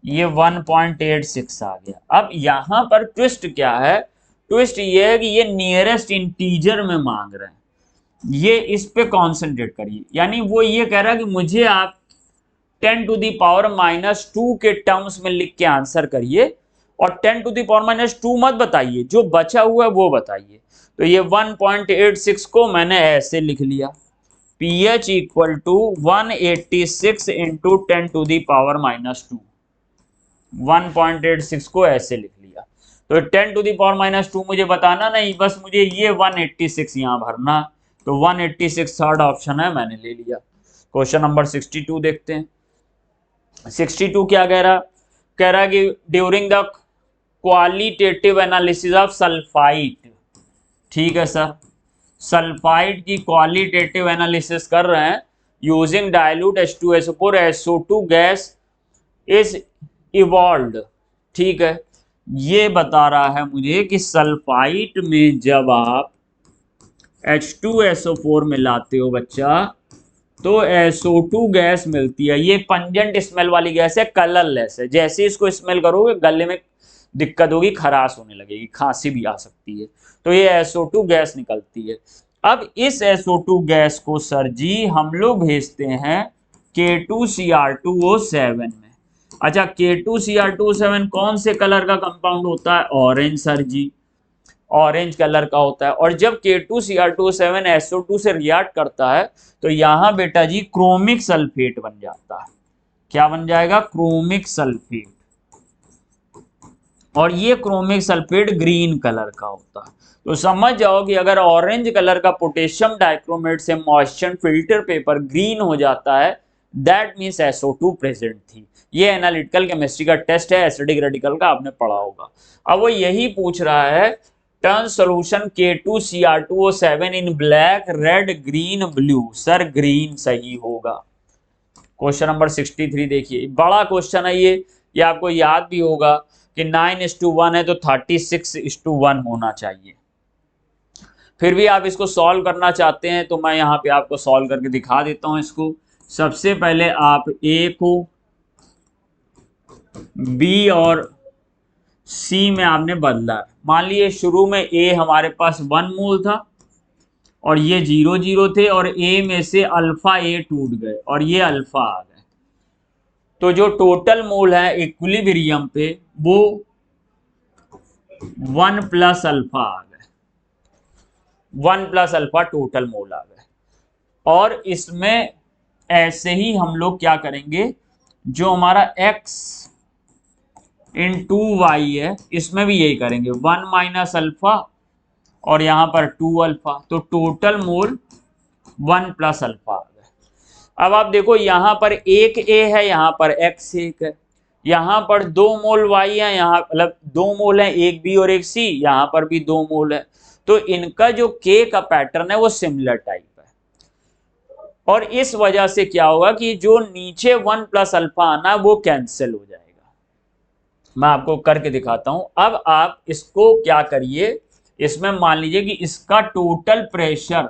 ये 1.86 आ गया। अब यहाँ पर ट्विस्ट क्या है, ट्विस्ट ये है कि ये नियरेस्ट इंटीजर में मांग रहे हैं, ये इस पे कॉन्सेंट्रेट करिए। यानी वो ये कह रहा है कि मुझे आप 10⁻⁻² के टर्म्स में लिख के आंसर करिए और 10⁻⁻² मत बताइए, जो बचा हुआ है वो बताइए। तो ये 1.86 को मैंने ऐसे लिख लिया, pH इक्वल टू 186 इंटू 10⁻⁻²। 1.86 को ऐसे लिख लिया, तो 10⁻⁻² मुझे बताना नहीं, बस मुझे ये 186 यहाँ भरना, तो 186 थर्ड ऑप्शन है, मैंने ले लिया। क्वेश्चन नंबर 62 देखते हैं। 62 क्या कह रहा है कि during the qualitative analysis of sulphide, ठीक है सर, सल्फाइड की क्वालिटेटिव एनालिसिस कर रहे हैं using dilute H2SO4, SO2 gas is evolved, ठीक है। ये बता रहा है मुझे कि सल्फाइड में जब आप H2SO4 मिलाते हो बच्चा, तो SO2 गैस मिलती है। ये पंजेंट स्मेल वाली गैस है, कलरलेस है। जैसे इसको स्मेल करोगे गले में दिक्कत होगी, खराश होने लगेगी, खांसी भी आ सकती है। तो ये SO2 गैस निकलती है। अब इस SO2 गैस को सर जी हम लोग भेजते हैं K2Cr2O7 में। अच्छा, K2Cr2O7 कौन से कलर का कंपाउंड होता है? ऑरेंज सर जी, ऑरेंज कलर का होता है। और जब K2Cr2O7 SO2 से रिएक्ट करता है तो यहां बेटा जी क्रोमिक सल्फेट बन जाता है। क्या बन जाएगा? Chromic sulphate. और ये क्रोमिक सल्फेट ग्रीन कलर का होता है। तो समझ जाओ कि अगर ऑरेंज कलर का पोटेशियम डाइक्रोमेट से मॉइस्चर फिल्टर पेपर ग्रीन हो जाता है, दैट मीन्स SO2 प्रेजेंट थी। ये एनालिटिकल केमिस्ट्री का टेस्ट है, एसिडिक रेडिकल का, आपने पढ़ा होगा। अब वो यही पूछ रहा है, turn solution K2Cr2O7 in black, red, green, blue. Sir green सही होगा। क्वेश्चन नंबर 63 देखिए, बड़ा क्वेश्चन है ये आपको याद भी होगा कि 9:1 है तो 36:1 होना चाहिए। फिर भी आप इसको सॉल्व करना चाहते हैं तो मैं यहाँ पे आपको सॉल्व करके दिखा देता हूँ इसको। सबसे पहले आप A को B और C में आपने बदला। मान लीजिए शुरू में A हमारे पास 1 मोल था और ये 0 0 थे, और A में से अल्फा A टूट गए और ये अल्फा आ गए। तो जो टोटल मोल है इक्विलिब्रियम पे वो 1 प्लस अल्फा आ गए, 1 प्लस अल्फा टोटल मोल आ गए। और इसमें ऐसे ही हम लोग क्या करेंगे, जो हमारा x इंटू वाई है इसमें भी यही करेंगे, 1 माइनस अल्फा और यहां पर 2 अल्फा, तो टोटल मोल 1 प्लस अल्फा आ गए। अब आप देखो यहां पर एक A है, यहां पर x एक है, यहां पर 2 मोल y है, यहां मतलब 2 मोल है, एक B और एक C, यहां पर भी 2 मोल है। तो इनका जो K का पैटर्न है वो सिमिलर टाइप है, और इस वजह से क्या होगा कि जो नीचे 1 प्लस अल्फा आना वो कैंसिल हो जाएगा। मैं आपको करके दिखाता हूं। अब आप इसको क्या करिए, इसमें मान लीजिए कि इसका टोटल प्रेशर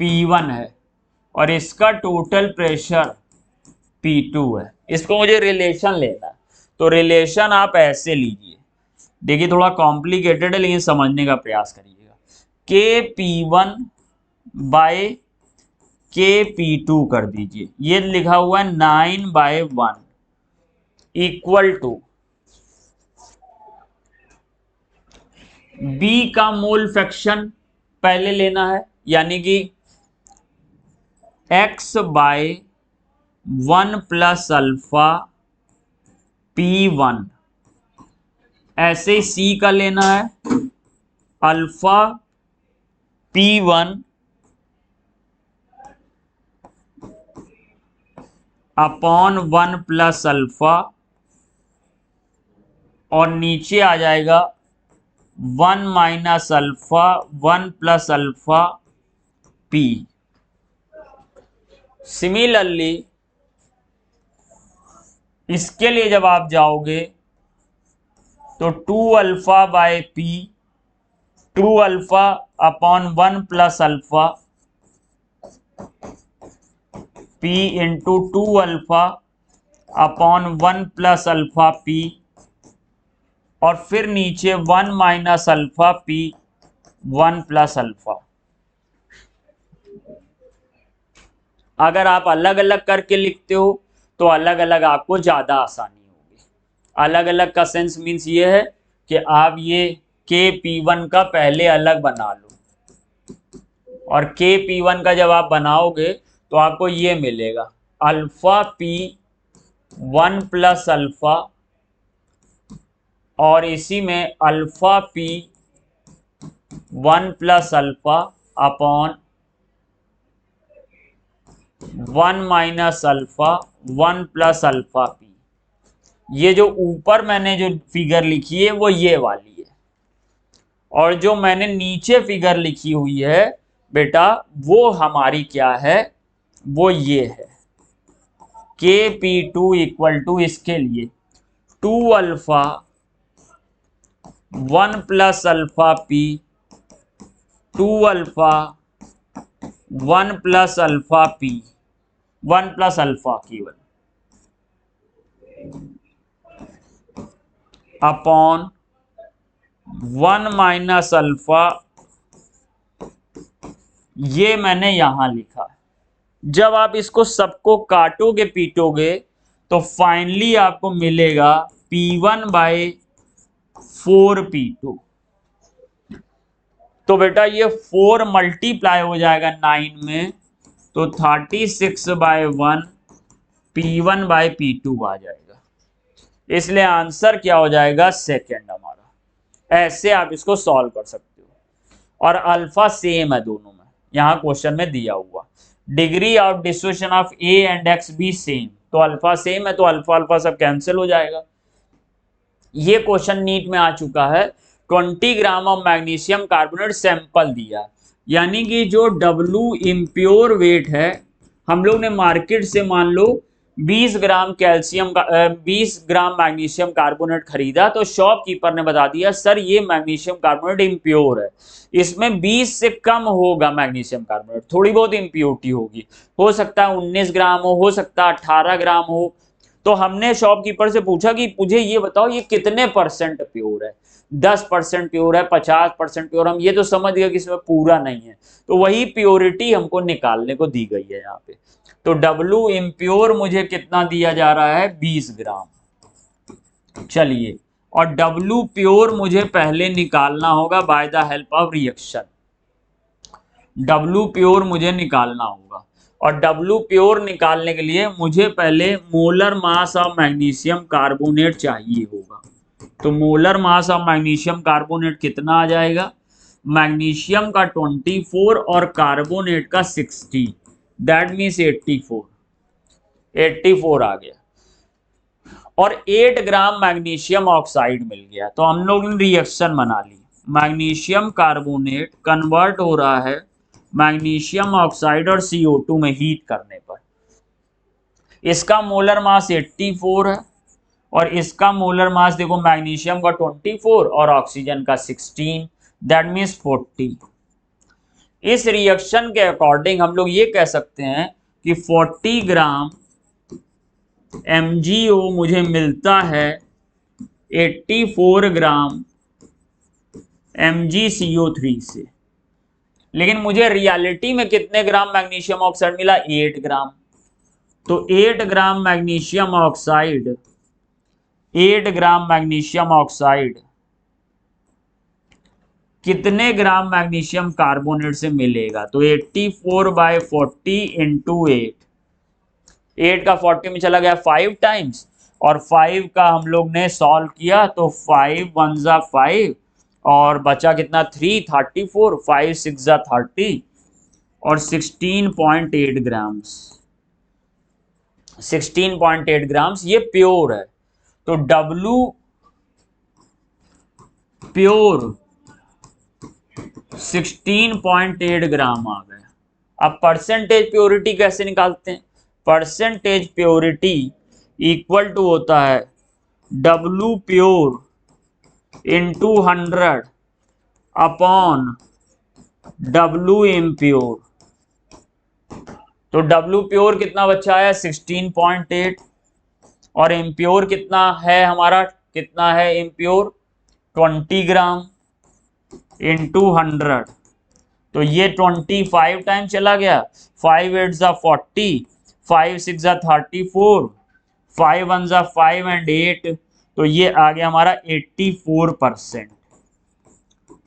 P1 है और इसका टोटल प्रेशर P2 है। इसको मुझे रिलेशन लेना है, तो रिलेशन आप ऐसे लीजिए। देखिए थोड़ा कॉम्प्लिकेटेड है लेकिन समझने का प्रयास करिएगा। Kp1 बाय Kp2 कर दीजिए, ये लिखा हुआ है 9/1 इक्वल टू B का मोल फ्रैक्शन पहले लेना है, यानी कि x bye 1 plus alpha P1। ऐसे C का लेना है alpha P1 upon 1 plus alpha, और नीचे आ जाएगा 1 minus alpha 1 plus alpha P। Similarly इसके लिए जब आप जाओगे तो 2 alpha by P, 2 alpha upon 1 plus alpha P into 2 alpha upon 1 plus alpha P, और फिर नीचे 1 minus alpha P 1 plus alpha. अगर आप अलग अलग करके लिखते हो तो अलग अलग आपको ज्यादा आसानी होगी। अलग अलग का सेंस मीन्स ये है कि आप ये Kp1 का पहले अलग बना लो, और के पी वन का जब आप बनाओगे तो आपको ये मिलेगा alpha P one plus alpha, और इसी में alpha P one plus alpha upon one minus alpha one plus alpha P. ये जो ऊपर मैंने जो फिगर लिखी है वो ये वाली है, और जो मैंने नीचे फिगर लिखी हुई है बेटा वो हमारी क्या है, वो ये है के पी टू इक्वल टू इसके लिए two alpha one plus alpha P two alpha one plus alpha P one plus alpha केवल अपॉन वन माइनस अल्फा, ये मैंने यहां लिखा। जब आप इसको सबको काटोगे पीटोगे तो फाइनली आपको मिलेगा P1 बाई 4P2। तो बेटा ये 4 मल्टीप्लाई हो जाएगा 9 में, तो 36 बाई 1 P1 बाई P2 आ जाएगा। इसलिए आंसर क्या हो जाएगा, सेकेंड हमारा। ऐसे आप इसको सॉल्व कर सकते हो, और अल्फा सेम है दोनों में, यहाँ क्वेश्चन में दिया हुआ। Degree of distribution of A and x भी सेम, तो अल्फा सेम है तो अल्फा अल्फा सब कैंसिल हो जाएगा। ये क्वेश्चन नीट में आ चुका है। 20 gram of magnesium carbonate sample दिया, यानी कि जो W इम्प्योर वेट है, हम लोग ने मार्केट से मान लो 20 ग्राम कैल्शियम का 20 ग्राम मैग्नीशियम कार्बोनेट खरीदा, तो शॉपकीपर ने बता दिया सर ये मैग्नीशियम कार्बोनेट इम्प्योर है, इसमें 20 से कम होगा मैग्नीशियम कार्बोनेट, थोड़ी बहुत इम्प्योरिटी होगी, हो सकता है 19 ग्राम हो सकता है 18 ग्राम हो। तो हमने शॉपकीपर से पूछा कि मुझे ये बताओ ये कितने परसेंट प्योर है, 10% प्योर है, 50% प्योर, हम ये तो समझ गए कि इसमें पूरा नहीं है, तो वही प्योरिटी हमको निकालने को दी गई है यहाँ पे। तो W इम्प्योर मुझे कितना दिया जा रहा है, 20 ग्राम। चलिए, और W प्योर मुझे पहले निकालना होगा by the help of reaction. W pure मुझे निकालना होगा, और W प्योर निकालने के लिए मुझे पहले molar mass of magnesium carbonate चाहिए होगा। तो molar mass of magnesium carbonate कितना आ जाएगा, मैग्नीशियम का 24 और कार्बोनेट का 60, दैट मीन्स 84 आ गया, और 8 ग्राम मैग्नीशियम ऑक्साइड मिल गया। तो हम लोग ने रिएक्शन बना ली, मैग्नीशियम कार्बोनेट कन्वर्ट हो रहा है मैग्नीशियम ऑक्साइड और CO2 में हीट करने पर। इसका मोलर मास 84 है, और इसका मोलर मास देखो मैग्नीशियम का 24 और ऑक्सीजन का 16, दैट मीन्स 40। इस रिएक्शन के अकॉर्डिंग हम लोग ये कह सकते हैं कि 40 ग्राम MgO मुझे मिलता है 84 ग्राम MgCO3 से। लेकिन मुझे रियलिटी में कितने ग्राम मैग्नीशियम ऑक्साइड मिला, 8 ग्राम। तो 8 ग्राम मैग्नीशियम ऑक्साइड 8 ग्राम मैग्नीशियम ऑक्साइड कितने ग्राम मैग्नीशियम कार्बोनेट से मिलेगा, तो 84 बाई 40 इंटू 8 का 40 में चला गया 5 टाइम्स, और 5 का हम लोग ने सॉल्व किया तो 5 1 जा 5 और बचा कितना 3, 34, 5 6 जा 30 और 16.8 ग्राम्स, 16.8 ग्राम्स ये प्योर है। तो W प्योर 16.8 ग्राम आ गया। अब परसेंटेज प्योरिटी कैसे निकालते हैं, परसेंटेज प्योरिटी इक्वल टू होता है W pure into 100 upon W impure. तो W प्योर कितना बचा है 16.8, और इम्प्योर कितना है हमारा, कितना है इम्प्योर 20 ग्राम इंटू 100, तो ये 25 टाइम चला गया, 5 8 जा 40, 5 6 जा 34, 5 1 जा 5 एंड 8, तो ये आ गया हमारा 84%।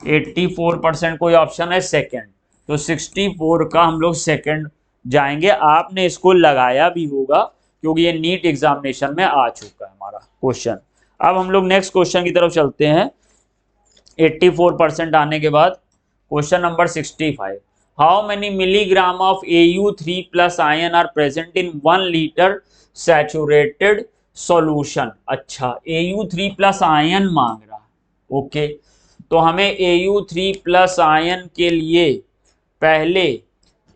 84% कोई ऑप्शन है सेकेंड, तो 64 का हम लोग सेकंड जाएंगे। आपने इसको लगाया भी होगा क्योंकि ये नीट एग्जामिनेशन में आ चुका है हमारा क्वेश्चन। अब हम लोग नेक्स्ट क्वेश्चन की तरफ चलते हैं। 84% आने के बाद question number 65, how many milligram of AU3 plus ion are present in 1 litre saturated solution. अच्छा, AU3 प्लस आयन मांग रहा, ओके। तो हमें AU3 प्लस आयन के लिए पहले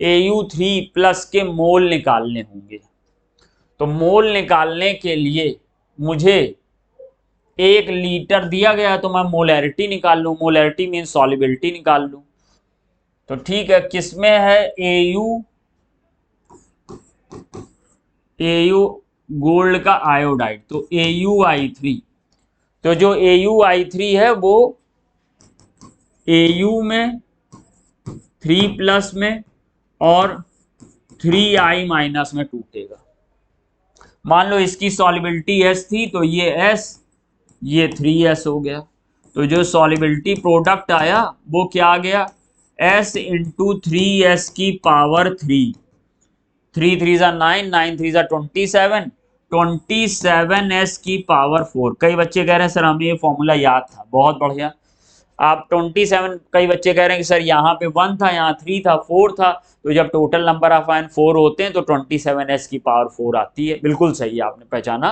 AU3 प्लस के मोल निकालने होंगे। तो मोल निकालने के लिए मुझे 1 लीटर दिया गया तो मैं मोलैरिटी निकाल लूं। मोलैरिटी मीन सॉल्युबिलिटी निकाल लूं। तो ठीक है, किसमें है AU गोल्ड का आयोडाइड, तो AuI3। तो जो AuI3 है वो AU में 3 प्लस में और 3I माइनस में टूटेगा। मान लो इसकी सॉल्युबिलिटी S थी तो ये S, ये 3S हो गया। तो जो सॉल्युबिलिटी प्रोडक्ट आया वो क्या आ गया, S इंटू 3S की पावर 3। 3 3 जा 9, 9 3 जा 27, 27S की पावर 4। कई बच्चे कह रहे हैं सर हमें ये फॉर्मूला याद था, बहुत बढ़िया। आप 27, कई बच्चे कह रहे हैं कि सर यहाँ पे 1 था, यहाँ 3 था, 4 था। तो जब टोटल नंबर ऑफ आयन 4 होते हैं तो 27S की पावर 4 आती है। बिल्कुल सही आपने पहचाना।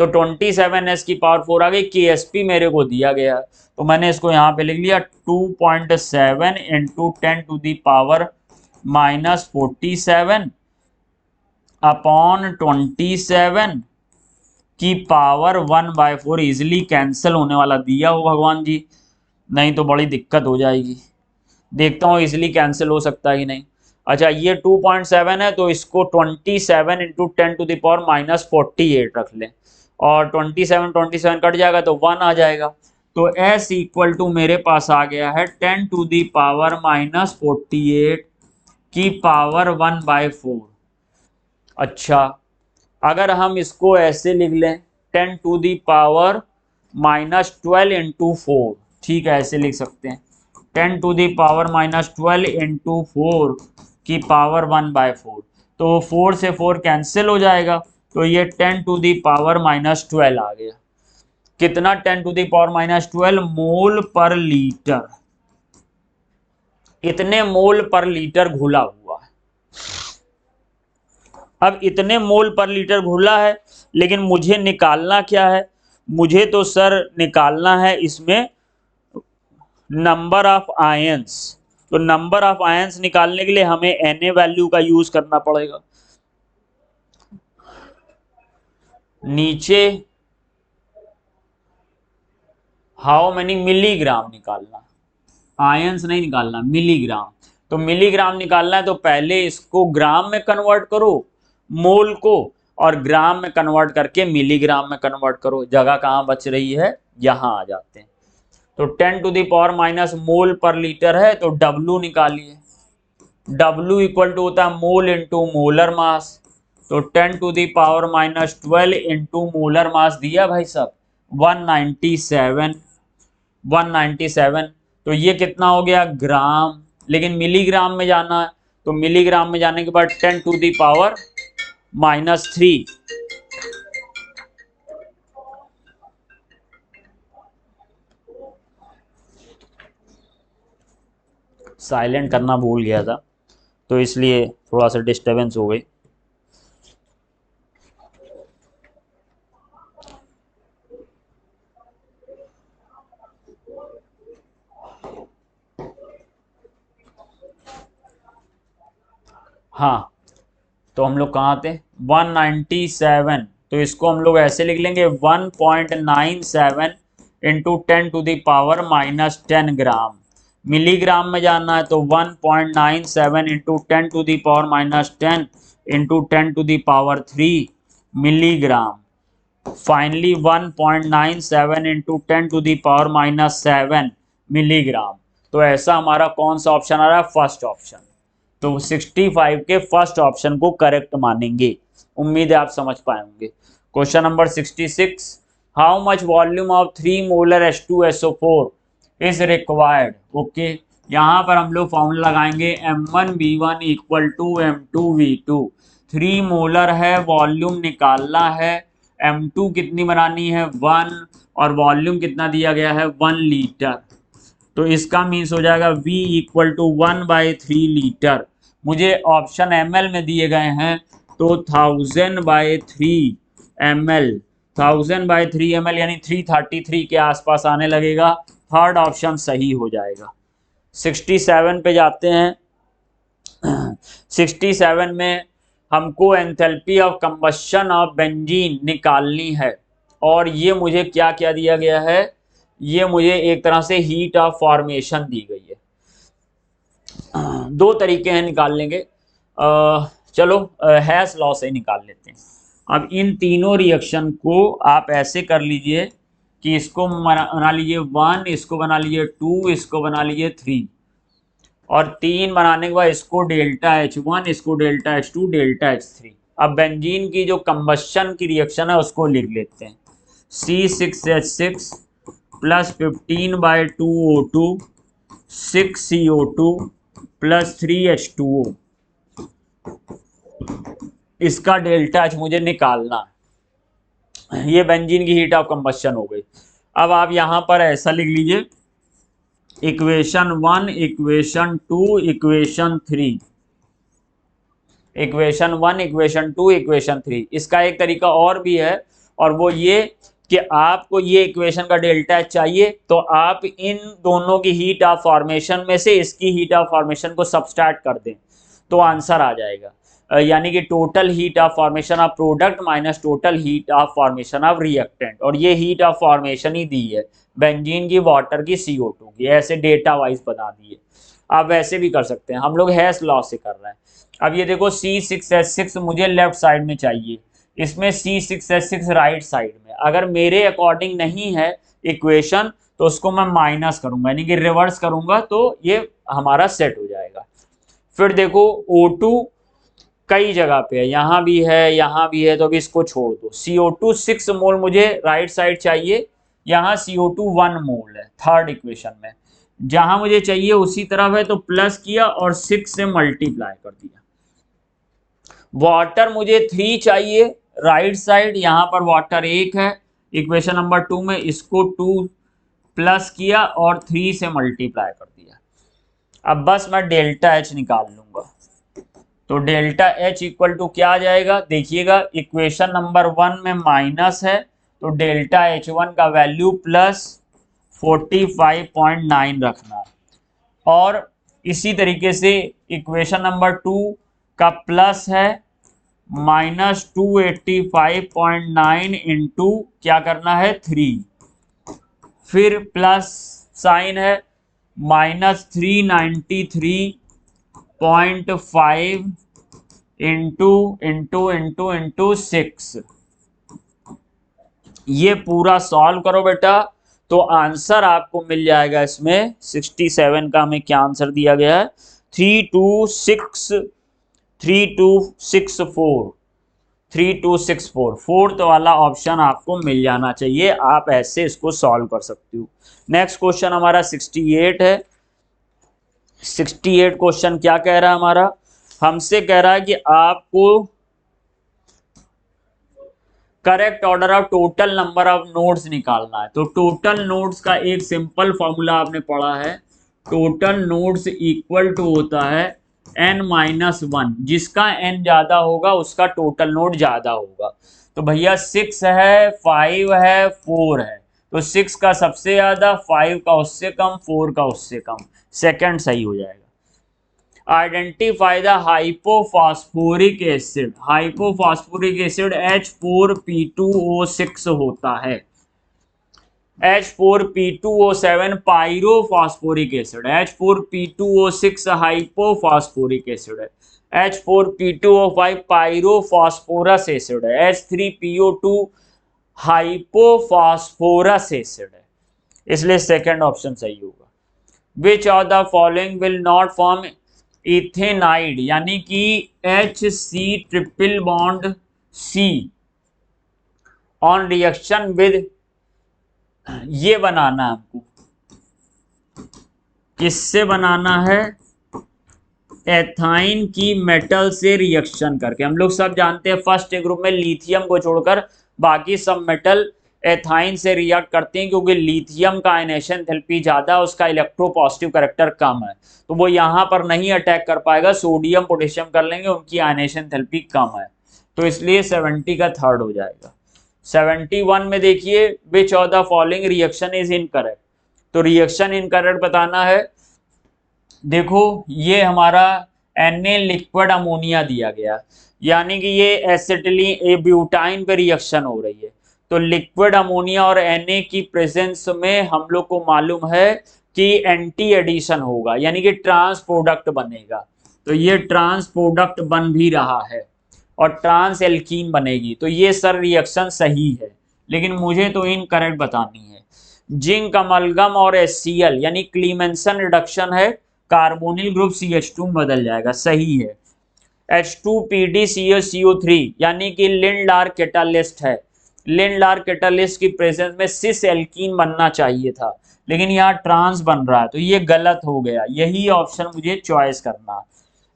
तो 27S की पावर 4 आ गई। KSP मेरे को दिया गया तो मैंने इसको यहाँ पे लिख लिया 2.7 into 10 to the power minus 47 upon 27 की पावर 1/4। इजिली कैंसिल होने वाला दिया हो भगवान जी, नहीं तो बड़ी दिक्कत हो जाएगी। देखता हूँ इजिली कैंसिल हो सकता है कि नहीं। अच्छा, ये 2.7 है तो इसको 27 into 10 to the power minus 48 रख लें और 27 कट जाएगा तो 1 आ जाएगा। तो S इक्वल टू मेरे पास आ गया है 10 टू दी पावर माइनस 48 की पावर 1/4। अच्छा, अगर हम इसको ऐसे लिख लें 10 to the power minus 12 into 4, ठीक है ऐसे लिख सकते हैं 10 to the power minus 12 into 4 की पावर 1/4। तो 4 से 4 कैंसिल हो जाएगा तो ये 10 टू दी पावर माइनस 12 आ गया। कितना 10 टू दी पावर माइनस 12 मोल पर लीटर। इतने मोल पर लीटर घुला हुआ है। अब इतने मोल पर लीटर घुला है, लेकिन मुझे निकालना क्या है, मुझे तो सर निकालना है इसमें नंबर ऑफ आयंस। तो नंबर ऑफ आयंस निकालने के लिए हमें Na वैल्यू का यूज करना पड़ेगा। नीचे हाउ मेनी मिलीग्राम निकालना, आयंस नहीं निकालना, मिलीग्राम। तो मिलीग्राम निकालना है तो पहले इसको ग्राम में कन्वर्ट करो मोल को, और ग्राम में कन्वर्ट करके मिलीग्राम में कन्वर्ट करो। जगह कहाँ बच रही है, यहाँ आ जाते हैं। तो 10 टू दी पावर माइनस मोल पर लीटर है तो W निकालिए। W इक्वल टू होता है मोल इंटू मोलर मास। तो 10 to the power minus 12 into molar mass दिया भाई साहब 197। 197 तो ये कितना हो गया ग्राम, लेकिन मिलीग्राम में जाना है। तो मिलीग्राम में जाने के बाद 10 to the power minus 3। Silent करना भूल गया था तो इसलिए थोड़ा सा डिस्टरबेंस हो गई। हाँ, तो हम लोग कहाँ थे 197। तो इसको हम लोग ऐसे लिख लेंगे 1.97 into 10 to the power minus 10 gram. Milligram में जाना है तो 1.97 into 10 to the power minus 10 into 10 to the power 3 milligram. Finally 1.97 into 10 to the power minus 7 milligram. तो ऐसा हमारा कौन सा ऑप्शन आ रहा है, फर्स्ट ऑप्शन। तो 65 के फर्स्ट ऑप्शन को करेक्ट मानेंगे। उम्मीद है आप समझ पाए होंगे। Question number 66, how much volume of 3 molar H2SO4 is required. Okay, यहाँ पर हम लोग फॉर्मूला लगाएंगे M1V1 equal to M2V2। 3 molar है, वॉल्यूम निकालना है, M2 कितनी बनानी है 1, और वॉल्यूम कितना दिया गया है 1 लीटर। तो इसका मीन्स हो जाएगा V इक्वल टू 1/3 लीटर। मुझे ऑप्शन ml में दिए गए हैं, तो 1000/3 ml, 1000/3 ml यानी 333 के आसपास आने लगेगा। थर्ड ऑप्शन सही हो जाएगा। 67 पे जाते हैं। 67 में हमको enthalpy of combustion of benzene निकालनी है, और ये मुझे क्या क्या दिया गया है, ये मुझे एक तरह से हीट ऑफ फॉर्मेशन दी गई है। दो तरीके हैं निकालने के, चलो हैश लॉ से निकाल लेते हैं। अब इन तीनों रिएक्शन को आप ऐसे कर लीजिए कि इसको बना लीजिए 1, इसको बना लीजिए 2, इसको बना लीजिए 3, और 3 बनाने के बाद इसको डेल्टा H1, इसको डेल्टा H2, डेल्टा H3। अब बेंजीन की जो कंबशन की रिएक्शन है उसको लिख लेते हैं। C6H6 plus 15/2O2 6CO2 plus 3H2O, इसका डेल्टा H मुझे निकालना है। ये बेंजीन की हीट ऑफ कंबशन हो गई। अब आप यहां पर ऐसा लिख लीजिए, equation 1, equation 2, equation 3, equation 1, equation 2, equation 3। इसका एक तरीका और भी है, और वो ये कि आपको ये इक्वेशन का डेल्टा H चाहिए, तो आप इन दोनों की हीट ऑफ फॉर्मेशन में से इसकी हीट ऑफ फॉर्मेशन को सबट्रैक्ट कर दें तो आंसर आ जाएगा। यानी कि total heat of formation of product minus total heat of formation of reactant, और ये हीट ऑफ फॉर्मेशन ही दी है बेंजीन की, वाटर की, CO2 की, ऐसे डेटा वाइज बता दिए। आप वैसे भी कर सकते हैं, हम लोग हैश लॉ से कर रहे हैं। अब ये देखो C6H6 मुझे लेफ्ट साइड में चाहिए, इसमें C6H6 राइट साइड में। अगर मेरे अकॉर्डिंग नहीं है इक्वेशन तो उसको मैं माइनस करूंगा, यानी कि रिवर्स करूंगा, तो ये हमारा सेट हो जाएगा। फिर देखो O2 कई जगह पे है, यहाँ भी है, यहाँ भी है, तो अभी इसको छोड़ दो। CO2 6 मोल मुझे राइट साइड चाहिए, यहाँ CO2 1 मोल है थर्ड इक्वेशन में। जहां मुझे चाहिए उसी तरफ है, तो प्लस किया और 6 से मल्टीप्लाई कर दिया। वाटर मुझे 3 चाहिए राइट साइड, यहाँ पर वाटर 1 है इक्वेशन नंबर 2 में, इसको 2 प्लस किया और 3 से मल्टीप्लाई कर दिया। अब बस मैं डेल्टा H निकाल लूंगा, तो डेल्टा H इक्वल टू क्या आ जाएगा, देखिएगा इक्वेशन नंबर 1 में माइनस है, तो डेल्टा H1 का वैल्यू प्लस 45.9 रखना है, और इसी तरीके से इक्वेशन नंबर 2 का प्लस है माइनस 285.9 इंटू क्या करना है 3, फिर प्लस साइन है minus 393.5 into into into into 6। ये पूरा सॉल्व करो बेटा, तो आंसर आपको मिल जाएगा इसमें 67 का हमें क्या आंसर दिया गया है 3264 फोर्थ वाला ऑप्शन आपको मिल जाना चाहिए। आप ऐसे इसको सॉल्व कर सकते हो। नेक्स्ट क्वेश्चन हमारा 68 है। 68 क्वेश्चन क्या कह रहा है हमारा, हमसे कह रहा है कि आपको correct order of total number of nodes निकालना है। तो टोटल नोड्स का एक सिंपल फॉर्मूला आपने पढ़ा है, टोटल नोड्स इक्वल टू होता है n-1, जिसका n ज्यादा होगा उसका टोटल नोड ज्यादा होगा। तो भैया 6 है, 5 है, 4 है, तो 6 का सबसे ज्यादा, 5 का उससे कम, 4 का उससे कम, सेकंड सही हो जाएगा। Identify the hypophosphoric acid, hypophosphoric acid H4P2O6 होता है। H4P2O7 pyrophosphoric acid, H4P2O6 hypophosphoric acid है, H4P2O5 पायरोफॉस्फोरस एसिड है, H3PO2 हाइपोफॉस्फोरस एसिड है, इसलिए सेकंड ऑप्शन सही होगा। Which of the following will not form ethanide, यानी कि HC triple bond C on reaction with, ये बनाना है हमको किससे बनाना है? एथाइन की मेटल से रिएक्शन करके। हम लोग सब जानते हैं फर्स्ट ग्रुप में लिथियम को छोड़कर बाकी सब मेटल एथाइन से रिएक्ट करते हैं, क्योंकि लिथियम का आयनेशन एंथैल्पी ज्यादा, उसका इलेक्ट्रोपॉजिटिव कैरेक्टर कम है, तो वो यहाँ पर नहीं अटैक कर पाएगा। सोडियम पोटेशियम कर लेंगे, उनकी आयनेशन एंथैल्पी कम है, तो इसलिए 70 का थर्ड हो जाएगा। 71 में देखिए, विच of the following reaction is incorrect. तो रिएक्शन इनकरेक्ट बताना है। देखो ये हमारा Na लिक्विड अमोनिया दिया गया, यानी कि ये एसिटिलीन ब्यूटाइन पे रिएक्शन हो रही है। तो लिक्विड अमोनिया और Na की प्रेजेंस में हम लोग को मालूम है कि एंटी एडिशन होगा, यानी कि ट्रांस प्रोडक्ट बनेगा। तो ये ट्रांस प्रोडक्ट बन भी रहा है और ट्रांस एल्कीन बनेगी। तो ये सर रिएक्शन सही है, लेकिन मुझे तो इनकरेक्ट बतानी है। जिंक अमलगम और HCl यानी क्लीमेंसन रिडक्शन है, कार्बोनिल ग्रुप CH2 में बदल जाएगा, सही है। H2PdCO3 यानी कि लिंडार कैटालिस्ट है। लिंडार कैटालिस्ट की प्रेजेंस में सिस एल्कीन बनना चाहिए था, लेकिन यहाँ ट्रांस बन रहा है, तो ये गलत हो गया। यही ऑप्शन मुझे चॉइस करना।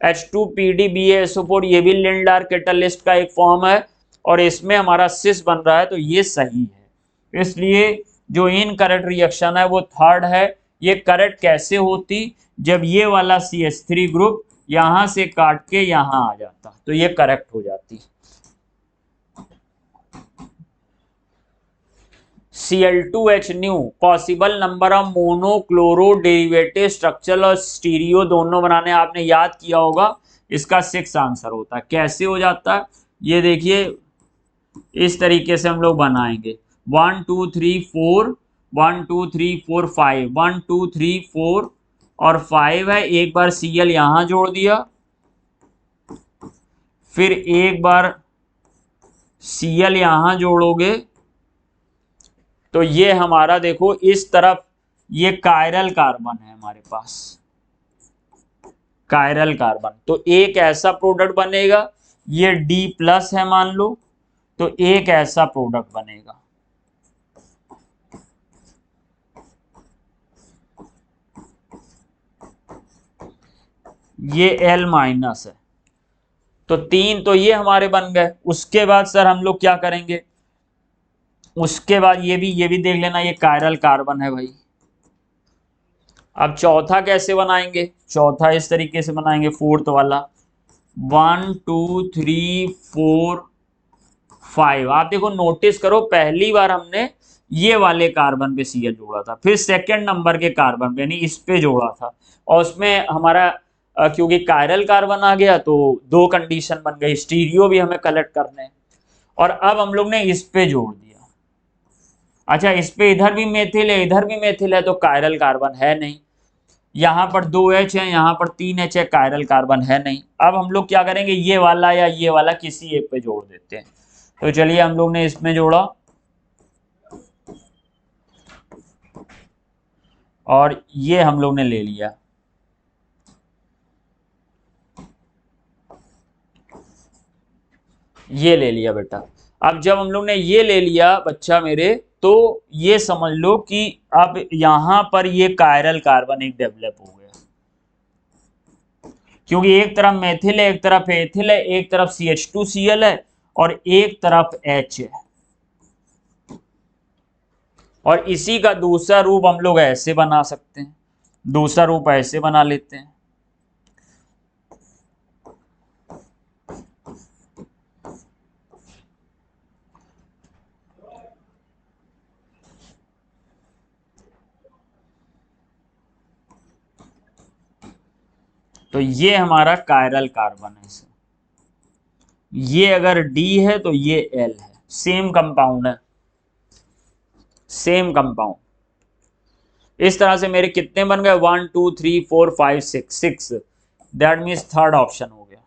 H2PdBaSO4 ये भी लिंडार कैटालिस्ट का एक फॉर्म है और इसमें हमारा सिस बन रहा है, तो ये सही है। इसलिए जो इनकरेक्ट रिएक्शन है वो थर्ड है। ये करेक्ट कैसे होती? जब ये वाला CH3 ग्रुप यहां से काट के यहां आ जाता, तो ये करेक्ट हो जाती। Cl2H new possible number of monochloro derivative structure और स्टीरियो दोनों बनाने आपने याद किया होगा। इसका 6 आंसर होता है। कैसे हो जाता है ये देखिए, इस तरीके से हम लोग बनाएंगे 1 2 3 4 1 2 3 4 5 1 2 3 4 और 5 है। एक बार Cl यहां जोड़ दिया, फिर एक बार Cl यहां जोड़ोगे, तो ये हमारा देखो इस तरफ ये कायरल कार्बन है हमारे पास, कायरल कार्बन। तो एक ऐसा प्रोडक्ट बनेगा, ये D+ है मान लो, तो एक ऐसा प्रोडक्ट बनेगा। ये L- है, तो 3 तो ये हमारे बन गए। उसके बाद सर हम लोग क्या करेंगे? उसके बाद ये भी देख लेना, ये कायरल कार्बन है भाई। अब चौथा कैसे बनाएंगे? चौथा इस तरीके से बनाएंगे, फोर्थ वाला 1 2 3 4 5। आप देखो नोटिस करो, पहली बार हमने ये वाले कार्बन पे Cl जोड़ा था, फिर सेकंड नंबर के कार्बन पे यानी इस पे जोड़ा था, और उसमें हमारा क्योंकि कायरल कार्बन आ गया तो 2 कंडीशन बन गई, स्टीरियो भी हमें कलेक्ट करने हैं। और अब हम लोग ने इस पे जोड़ दिया। अच्छा, इस पे इधर भी मेथिल है, इधर भी मेथिल है, तो कायरल कार्बन है नहीं। यहाँ पर 2H है, यहाँ पर 3H है, कायरल कार्बन है नहीं। अब हम लोग क्या करेंगे, ये वाला या ये वाला किसी एक पे जोड़ देते हैं। तो चलिए हम लोग ने इसमें जोड़ा और ये हम लोग ने ले लिया। ये ले लिया बेटा। अब जब हम लोग ने ये ले लिया बच्चा मेरे, तो ये समझ लो कि अब यहां पर ये कायरल कार्बन एक डेवलप हो गया, क्योंकि एक तरफ मेथिल है, एक तरफ एथिल है, एक तरफ CH2Cl है और एक तरफ H है। और इसी का दूसरा रूप हम लोग ऐसे बना सकते हैं, दूसरा रूप ऐसे बना लेते हैं। तो ये हमारा कायरल कार्बन है, ये अगर D है तो ये L है, सेम कंपाउंड है, सेम कंपाउंड। इस तरह से मेरे कितने बन गए? 1 2 3 4 5 6 दैट मीन्स थर्ड ऑप्शन हो गया।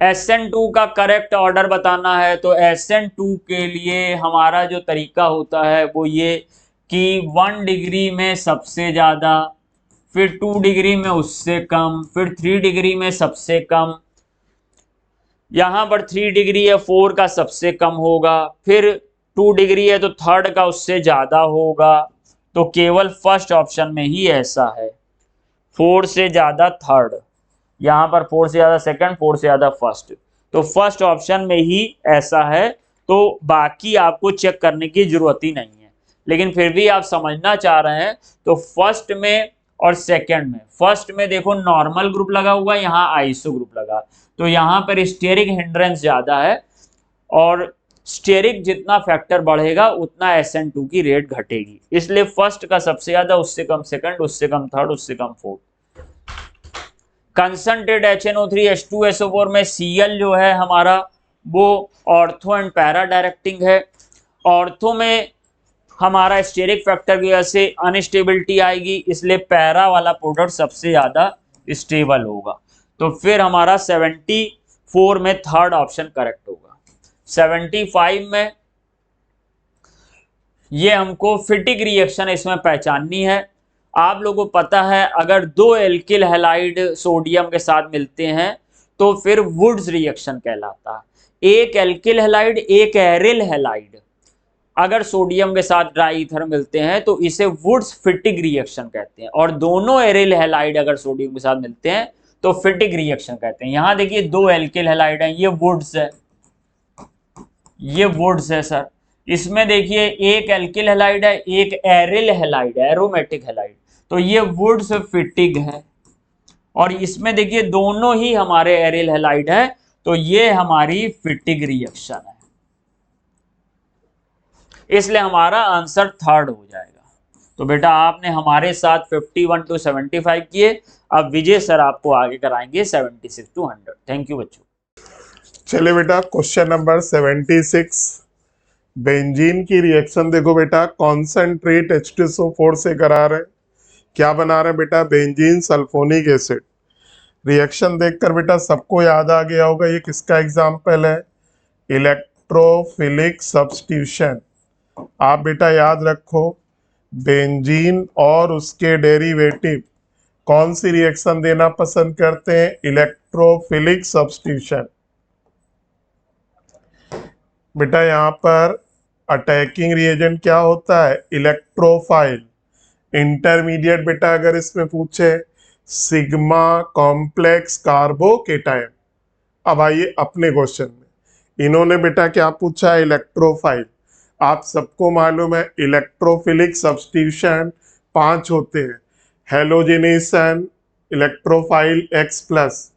SN2 का करेक्ट ऑर्डर बताना है, तो SN2 के लिए हमारा जो तरीका होता है वो ये कि 1 डिग्री में सबसे ज्यादा, फिर 2 डिग्री में उससे कम, फिर 3 डिग्री में सबसे कम, यहां पर 3 डिग्री है 4 का सबसे कम होगा, फिर 2 डिग्री है तो थर्ड का उससे ज्यादा होगा। तो केवल फर्स्ट ऑप्शन में ही ऐसा है। 4 से ज़्यादा थर्ड, यहाँ पर 4 से ज़्यादा सेकंड, 4 से ज़्यादा फर्स्ट, तो फर्स्ट ऑप्शन में ही ऐसा है। तो बाकी आपको चेक करने की जरूरत ही नहीं है, लेकिन फिर भी आप समझना चाह रहे हैं तो फर्स्ट में और सेकंड में, फर्स्ट में देखो नॉर्मल ग्रुप लगा हुआ है, यहाँ आइसो ग्रुप लगा, तो यहाँ पर स्टेरिक हिंड्रेंस ज़्यादा है, और स्टेरिक जितना फैक्टर बढ़ेगा उतना SN2 की रेट घटेगी, इसलिए फर्स्ट का सबसे ज्यादा, उससे कम सेकंड, उससे कम थर्ड, उससे कम फोर्थ। कंसंट्रेट HNO3H2SO4 में Cl जो है हमारा वो ऑर्थो एंड पैरा डायरेक्टिंग है। ऑर्थो में हमारा स्टेरिक फैक्टर की वजह से अनस्टेबिलिटी आएगी, इसलिए पैरा वाला प्रोडक्ट सबसे ज्यादा स्टेबल होगा। तो फिर हमारा 74 में थर्ड ऑप्शन करेक्ट होगा। 75 में ये हमको फिटिक रिएक्शन इसमें पहचाननी है। आप लोगों को पता है अगर दो एल्किल हैलाइड सोडियम के साथ मिलते हैं तो फिर वुड्स रिएक्शन कहलाता है। एक एल्किल हैलाइड एक एरिल हैलाइड अगर सोडियम के साथ ड्राई ईथर मिलते हैं तो इसे वुड्स फिटिक रिएक्शन कहते हैं, और दोनों एरिल हैलाइड अगर सोडियम के साथ मिलते हैं तो फिटिक रिएक्शन कहते हैं। यहां देखिए दो एल्किल हैलाइड हैं, ये वुड्स है, ये वुड्स है सर। इसमें देखिए एक एल्किल हैलाइड है एक एरिल हैलाइड है, एरोमेटिक हैलाइड, तो ये वुड्स फिटिक है। और इसमें देखिए दोनों ही हमारे एरिल हैलाइड है, तो ये हमारी फिटिक रिएक्शन है, इसलिए हमारा आंसर थर्ड हो जाएगा। तो बेटा आपने हमारे साथ 51 to 75 किए, अब विजय सर आपको आगे कराएंगे 76 to 100। थैंक यू बच्चों। चलिए बेटा क्वेश्चन नंबर 76, बेंजीन की रिएक्शन देखो बेटा, कॉन्सेंट्रेट H2SO4 से करा रहे हैं, क्या बना रहे हैं बेटा, बेंजीन सल्फोनिक एसिड। रिएक्शन देखकर बेटा सबको याद आ गया होगा ये किसका एग्जाम्पल है, इलेक्ट्रोफिलिक सब्स्टिट्यूशन। आप बेटा याद रखो बेंजीन और उसके डेरिवेटिव कौन सी रिएक्शन देना पसंद करते हैं, इलेक्ट्रोफिलिक सब्स्टिट्यूशन। बेटा यहाँ पर अटैकिंग रिएजेंट क्या होता है, इलेक्ट्रोफाइल। इंटरमीडिएट बेटा अगर इसमें पूछे सिग्मा कॉम्प्लेक्स कार्बोकेटायन। अब आइए अपने क्वेश्चन में, इन्होंने बेटा क्या पूछा है, इलेक्ट्रोफाइल। आप सबको मालूम है इलेक्ट्रोफिलिक सब्स्टिट्यूशन 5 होते हैं, हेलोजेनेशन इलेक्ट्रोफाइल X+,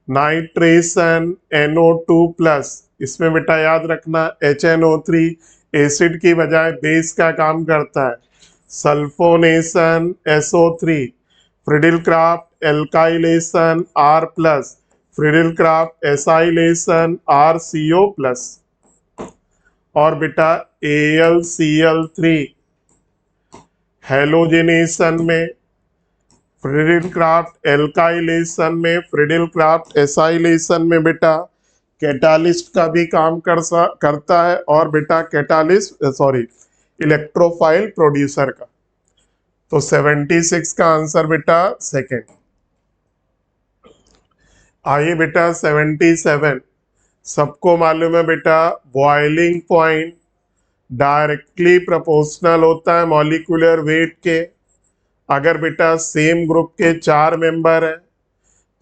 नाइट्रेशन NO2+, इसमें बेटा याद रखना HNO3 एसिड की बजाय बेस का काम करता है, sulphonation SO3, Friedel Crafts alkylation R+, Friedel Crafts acylation RCO+, और बेटा AlCl3 हेलोजेनेशन में, फ्रिडिलक्राफ्ट एल्काइलेशन में, फ्रिडिलक्राफ्ट एसाइलेशन में बेटा कैटालिस्ट का भी काम करता है, और बेटा कैटालिस्ट इलेक्ट्रोफाइल प्रोड्यूसर का। तो 76 का आंसर बेटा सेकंड। आइए बेटा 77, सबको मालूम है बेटा बॉइलिंग पॉइंट डायरेक्टली प्रोपोर्शनल होता है मॉलिक्यूलर वेट के। अगर बेटा सेम ग्रुप के 4 मेंबर हैं,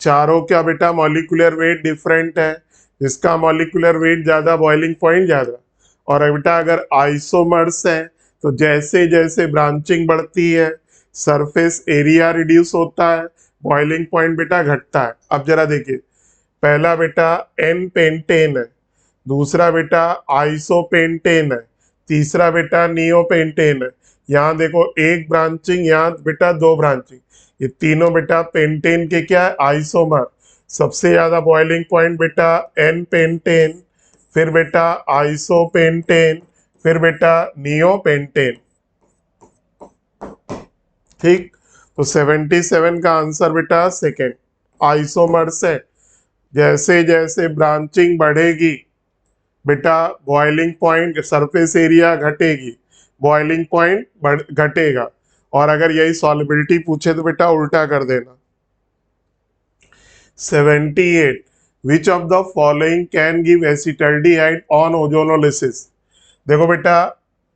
चारों का बेटा मॉलिक्यूलर वेट डिफरेंट है, जिसका मॉलिक्यूलर वेट ज़्यादा बॉइलिंग पॉइंट ज़्यादा। और बेटा अगर आइसोमर्स हैं तो जैसे जैसे ब्रांचिंग बढ़ती है सरफेस एरिया रिड्यूस होता है, बॉइलिंग पॉइंट बेटा घटता है। अब जरा देखिए, पहला बेटा एन पेंटेन है, दूसरा बेटा आइसोपेंटेन है, तीसरा बेटा नियोपेंटेन है। यहाँ देखो एक ब्रांचिंग, यहाँ बेटा 2 ब्रांचिंग, ये तीनों बेटा पेंटेन के क्या है, आइसोमर। सबसे ज्यादा बॉइलिंग पॉइंट बेटा एन पेंटेन, फिर बेटा आइसोपेंटेन, फिर बेटा नियोपेंटेन। ठीक, तो 77 का आंसर बेटा सेकेंड, आइसोमर से जैसे जैसे ब्रांचिंग बढ़ेगी बेटा बॉइलिंग पॉइंट सरफेस एरिया घटेगी, बॉइलिंग पॉइंट घटेगा। और अगर यही सॉल्युबिलिटी पूछे तो बेटा उल्टा कर देना। 78, विच of the following can give acetaldehyde on ozonolysis. देखो बेटा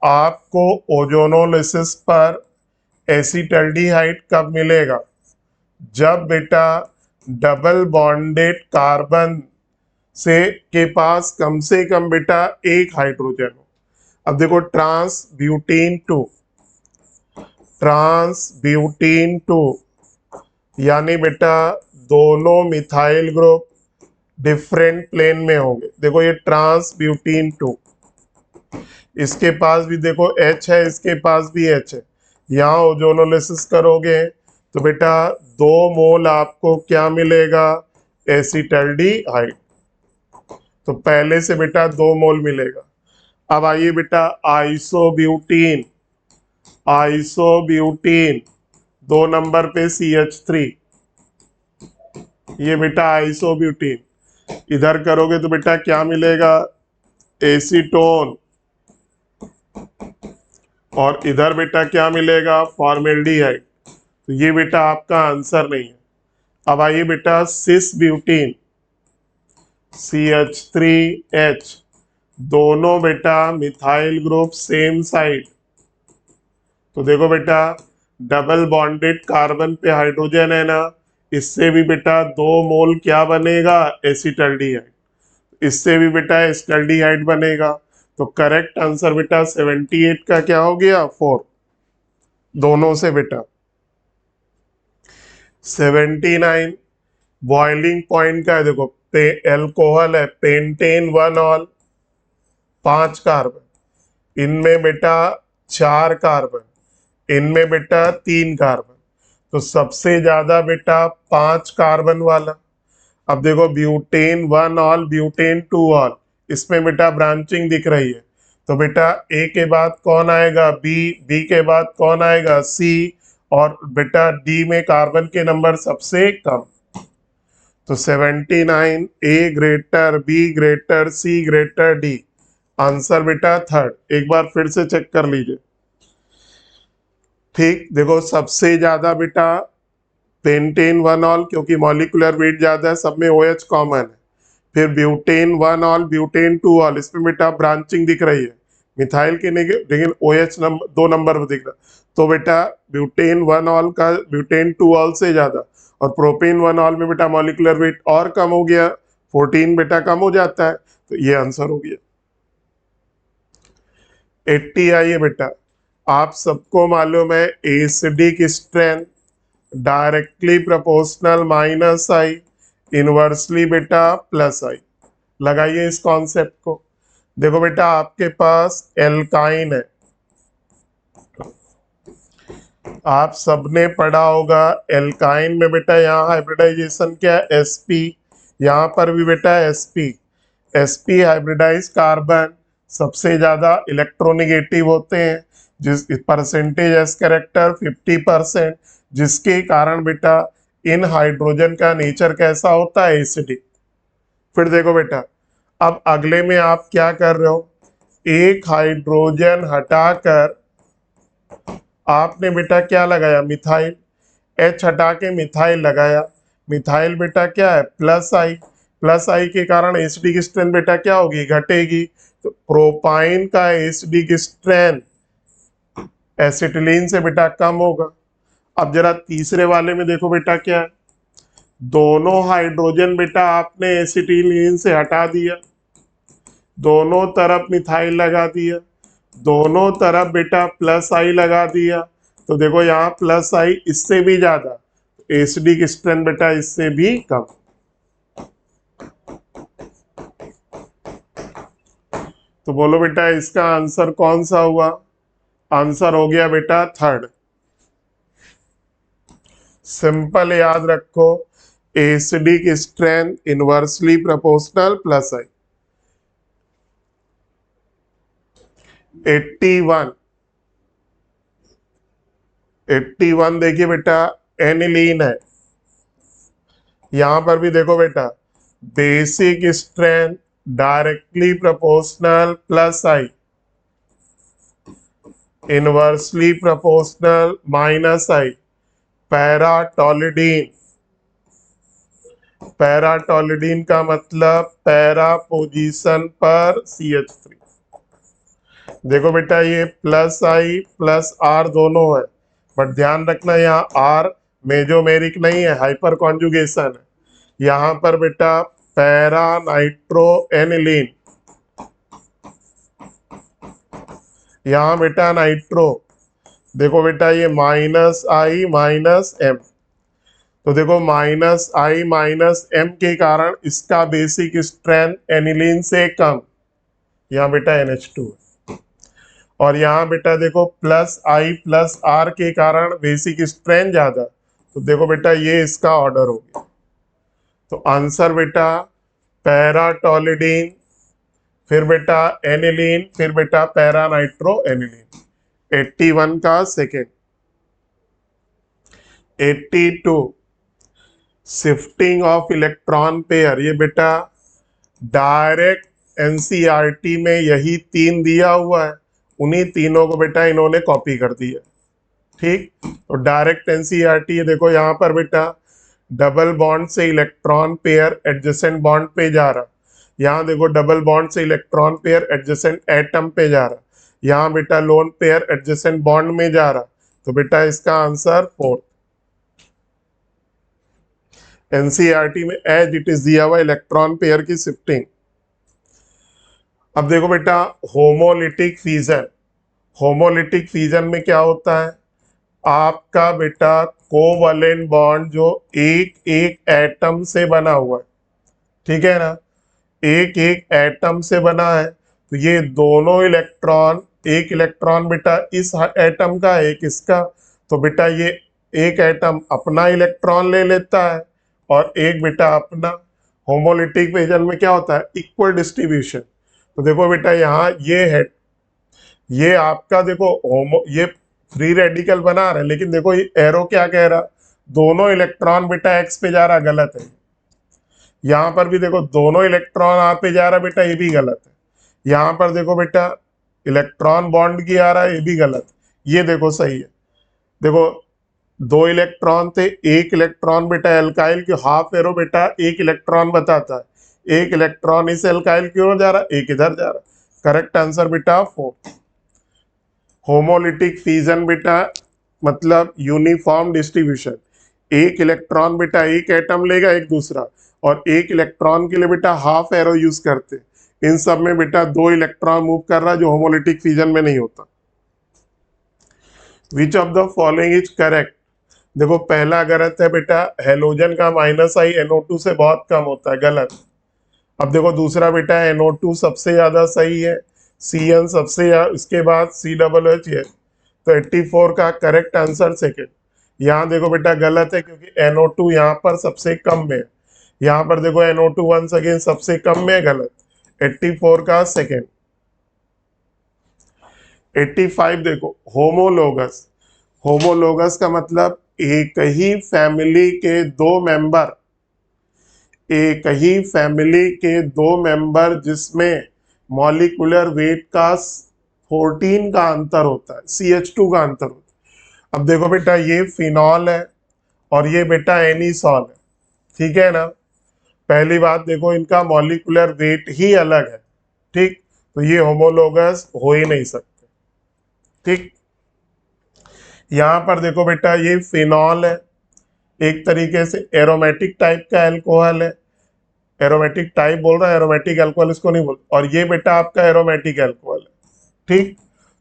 आपको ओजोनोलिसिस पर एसिटल्डिहाइड कब मिलेगा? जब बेटा डबल बॉन्डेड कार्बन के पास कम से कम बेटा एक हाइड्रोजन हो। अब देखो ट्रांस ब्यूटीन 2 यानी बेटा दोनों मिथाइल ग्रुप डिफरेंट प्लेन में होंगे। देखो ये ट्रांस ब्यूटीन 2, इसके पास भी देखो H है, इसके पास भी H है। यहाँ ओजोनोलिसिस करोगे तो बेटा 2 मोल आपको क्या मिलेगा? एसिटल्डिहाइड। तो पहले से बेटा 2 मोल मिलेगा। अब आइए बेटा आइसोब्यूटीन 2 नंबर पे CH3, ये बेटा आइसोब्यूटीन। इधर करोगे तो बेटा क्या मिलेगा? एसीटोन। और इधर बेटा क्या मिलेगा? फॉर्मेल्डिहाइड। तो ये बेटा आपका आंसर नहीं है। अब आइए बेटा सिस ब्यूटीन CH3H, दोनों बेटा मिथाइल ग्रुप सेम साइड। तो देखो बेटा डबल बॉन्डेड कार्बन पे हाइड्रोजन है ना, इससे भी बेटा 2 मोल क्या बनेगा? एसिटल्डिहाइड। इससे भी बेटा एसिटल्डिहाइड बनेगा। तो करेक्ट आंसर बेटा 78 का क्या हो गया? 4, दोनों से बेटा। 79 बॉइलिंग पॉइंट का है। देखो एल्कोहल है, पेंटेन 1 ऑल 5 कार्बन, इनमें बेटा 4 कार्बन, इनमें बेटा 3 कार्बन। तो सबसे ज्यादा बेटा 5 कार्बन वाला। अब देखो ब्यूटेन 1 ऑल ब्यूटेन 2 ऑल, इसमें बेटा ब्रांचिंग दिख रही है। तो बेटा ए के बाद कौन आएगा? बी के बाद कौन आएगा? सी, और बेटा डी में कार्बन के नंबर सबसे कम। तो 79 A greater B greater C greater D, answer बेटा थर्ड। एक बार फिर से चेक कर लीजिए। ठीक, देखो सबसे ज्यादा बेटा पेंटेन 1 ऑल, क्योंकि मॉलिक्यूलर वेट ज्यादा है, सब में OH कॉमन है। फिर ब्यूटेन 1 ऑल ब्यूटेन 2 ऑल, इसमें बेटा ब्रांचिंग दिख रही है मिथाइल के लेकिन OH नंबर 2 नंबर पर दिख रहा। तो बेटा ब्यूटेन 1 ऑल का ब्यूटेन 2 ऑल से ज्यादा, और प्रोपेन 1 ऑल में बेटा मॉलिक्यूलर वेट और कम हो गया, 14 बेटा कम हो जाता है। तो ये आंसर हो गया। 80 आइए बेटा, आप सबको मालूम है acidic strength directly proportional -I, inversely बेटा +I। लगाइए इस कॉन्सेप्ट को। देखो बेटा आपके पास एल्काइन है, आप सबने पढ़ा होगा एल्काइन में बेटा यहाँ हाइब्रिडाइजेशन क्या है? sp, यहाँ पर भी बेटा sp हाइब्रिडाइज कार्बन सबसे ज्यादा इलेक्ट्रोनिगेटिव होते हैं, जिस परसेंटेज एस कैरेक्टर 50%, जिसके कारण बेटा इन हाइड्रोजन का नेचर कैसा होता है? एसिडिक। फिर देखो बेटा अब अगले में आप क्या कर रहे हो? एक हाइड्रोजन हटाकर आपने बेटा क्या लगाया? मिथाइल। H हटा के मिथाइल लगाया। मिथाइल बेटा क्या है? +I के कारण एसिडिक स्ट्रेंथ बेटा क्या होगी? घटेगी। तो प्रोपाइन का एसिडिक स्ट्रेंथ एसिटिलीन से बेटा कम होगा। अब जरा तीसरे वाले में देखो बेटा क्या है? दोनों हाइड्रोजन बेटा आपने एसिटिलीन से हटा दिया, दोनों तरफ मिथाइल लगा दिया, दोनों तरफ बेटा +I लगा दिया। तो देखो यहाँ +I इससे भी ज्यादा, एसिडिक स्ट्रेंथ बेटा इससे भी कम। तो बोलो बेटा इसका आंसर कौन सा हुआ? आंसर हो गया बेटा थर्ड। सिंपल याद रखो, acidic strength inversely proportional +I। 81 देखिए बेटा एनिलीन है, यहां पर भी देखो बेटा basic strength directly proportional +I, inversely proportional -I। पैराटोलिडीन का मतलब पैरा पोजीशन पर CH3। देखो बेटा ये प्लस आई प्लस आर दोनों है, बट ध्यान रखना यहाँ आर मेजोमेरिक नहीं है, हाइपर कॉन्जुगेशन है। यहाँ पर बेटा पैरा नाइट्रो एनिलीन, यहाँ बेटा नाइट्रो, देखो बेटा ये माइनस आई माइनस एम, तो देखो माइनस आई माइनस एम के कारण इसका बेसिक स्ट्रेंथ एनिलीन से कम, यहाँ बेटा NH2 है। और यहाँ बेटा देखो प्लस आई प्लस आर के कारण बेसिक स्ट्रेंथ ज्यादा, तो देखो बेटा ये इसका ऑर्डर हो गया। तो आंसर बेटा पैराटोलिडीन, फिर बेटा एनिलीन, फिर बेटा पैरा नाइट्रो एनिलीन। 81 का second. 82 shifting of electron pair, ये बेटा डायरेक्ट एनसीईआरटी में यही तीन दिया हुआ है, उन्हीं तीनों को बेटा इन्होंने कॉपी कर दिया। ठीक, तो डायरेक्ट एनसीईआरटी ये देखो यहाँ पर बेटा डबल बॉन्ड से इलेक्ट्रॉन पेयर एडजेसेंट बॉन्ड पे जा रहा, यहाँ देखो डबल बॉन्ड से इलेक्ट्रॉन पेयर एडजेसेंट एटम पे जा रहा, यहाँ बेटा लोन पेयर एडजेसेंट बॉन्ड में जा रहा, तो बेटा इसका आंसर 4। एनसीईआरटी में एज इट इज दिया हुआ इलेक्ट्रॉन पेयर की शिफ्टिंग। अब देखो बेटा होमोलिटिक फ्यूजन, होमोलिटिक फ्यूजन में क्या होता है, आपका बेटा कोवैलेंट बॉन्ड जो एक एक एटम से बना हुआ है, ठीक है ना, एक एक एटम से बना है, तो ये दोनों इलेक्ट्रॉन, एक इलेक्ट्रॉन बेटा इस एटम का एक इसका, तो बेटा ये एक एटम अपना इलेक्ट्रॉन ले लेता है और एक बेटा अपना। होमोलिटिक फ्यूजन में क्या होता है, इक्वल डिस्ट्रीब्यूशन। तो देखो बेटा यहाँ ये है, ये आपका देखो होमो, ये फ्री रेडिकल बना रहे, लेकिन देखो ये एरो क्या कह रहा, दोनों इलेक्ट्रॉन बेटा एक्स पे जा रहा, गलत है। यहाँ पर भी देखो दोनों इलेक्ट्रॉन आ पे जा रहा बेटा, ये भी गलत है। यहाँ पर देखो बेटा इलेक्ट्रॉन बॉन्ड की आ रहा है, ये भी गलत, ये देखो सही है। देखो दो इलेक्ट्रॉन थे, एक इलेक्ट्रॉन बेटा एल्काइल की हाफ एरो बेटा एक इलेक्ट्रॉन बताता है, एक इलेक्ट्रॉन इस एल्काइल की ओर जा रहा, एक इधर जा रहा। करेक्ट आंसर बेटा 4। होमोलिटिक फ्यूजन बेटा मतलब यूनिफॉर्म डिस्ट्रीब्यूशन, एक इलेक्ट्रॉन बेटा एक एटम लेगा एक दूसरा, और एक इलेक्ट्रॉन के लिए बेटा हाफ एरो यूज करते, इन सब में बेटा दो इलेक्ट्रॉन मूव कर रहा है, जो होमोलिटिक फ्यूजन में नहीं होता। विच of the following is correct, देखो पहला गलत है बेटा, हेलोजन का माइनस आई NO2 से बहुत कम होता है, गलत। अब देखो दूसरा बेटा NO2 सबसे ज्यादा सही है, Cn सबसे इसके बाद COOH है, तो 84 का करेक्ट आंसर सेकेंड। यहाँ देखो बेटा गलत है, क्योंकि NO2 यहाँ पर सबसे कम में है, यहाँ पर देखो NO2 वंस अगेन सबसे कम में, गलत। 84 का सेकेंड। 85 देखो होमोलोगस, होमोलोगस का मतलब एक ही फैमिली के दो मेंबर, एक ही फैमिली के दो मेंबर जिसमें मॉलिक्यूलर वेट का 14 का अंतर होता है, CH2 का अंतर होता है। अब देखो बेटा ये फिनॉल है और ये बेटा एनिसॉल है, ठीक है ना। पहली बात देखो इनका मॉलिक्यूलर वेट ही अलग है, ठीक, तो ये होमोलोगस हो ही नहीं सकते, ठीक। यहाँ पर देखो बेटा ये फिनॉल है, एक तरीके से एरोमेटिक टाइप का एल्कोहल है, एरोमेटिक टाइप बोल रहा है, एरोमेटिक अल्कोहल इसको नहीं बोल, और ये बेटा आपका एरोमेटिक अल्कोहल है, ठीक।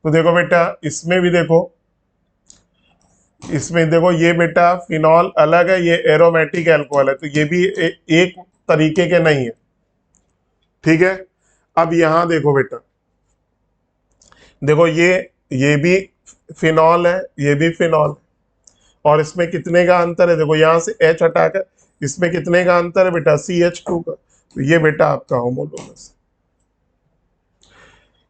तो देखो बेटा इसमें भी देखो, इसमें देखो ये बेटा फिनॉल अलग है, ये एरोमेटिक अल्कोहल है, तो ये भी एक तरीके के नहीं है, ठीक है। अब यहाँ देखो बेटा, देखो ये भी फिनॉल है, ये भी फिनॉल, और इसमें कितने का अंतर है, देखो यहाँ से H हटाकर इसमें कितने का अंतर है बेटा, CH2 का, तो ये बेटा आपका होमोलोगस।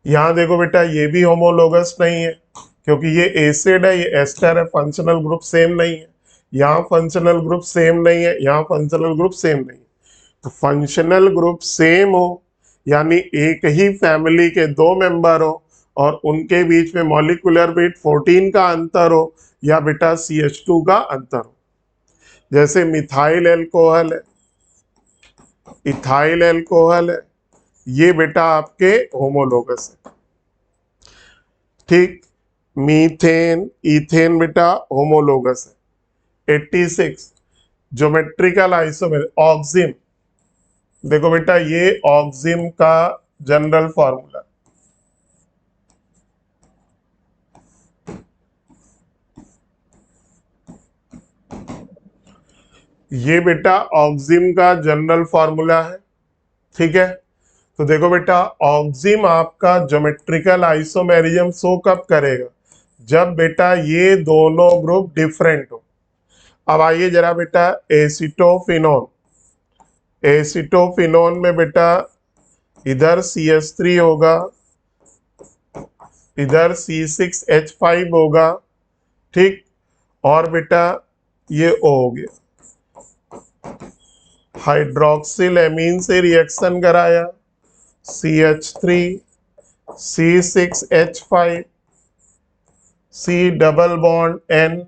यहाँ देखो बेटा ये भी होमोलोगस नहीं है, क्योंकि ये एसिड है, ये एस्टर है, फंक्शनल ग्रुप सेम नहीं है, यहाँ फंक्शनल ग्रुप सेम नहीं है, यहाँ फंक्शनल ग्रुप सेम नहीं है। तो फंक्शनल ग्रुप सेम हो यानी एक ही फैमिली के दो मेंबर हो और उनके बीच में मॉलिक्यूलर वेट 14 का अंतर हो, या बेटा CH2 का अंतर हो। जैसे मिथाइल एल्कोहल है, इथाइल एल्कोहल है, ये बेटा आपके होमोलोगस है। ठीक। मीथेन इथेन बेटा होमोलोगस है। 86 ज्योमेट्रिकल आइसोमेर ऑक्सिम। देखो बेटा ये ऑक्सिम का जनरल फॉर्मूला, ये बेटा ऑक्सिम का जनरल फॉर्मूला है। ठीक है, तो देखो बेटा ऑक्सिम आपका ज्योमेट्रिकल आइसोमेरिज्म शो कब करेगा, जब बेटा ये दोनों ग्रुप डिफरेंट हो। अब आइए जरा बेटा एसिटोफिनोन, एसिटोफिनोन में बेटा इधर CH3 होगा, इधर C6H5 होगा। ठीक, और बेटा ये O हो गया, हाइड्रोक्सिल एमीन से रिएक्शन कराया, CH3 C6H5 C double bond N।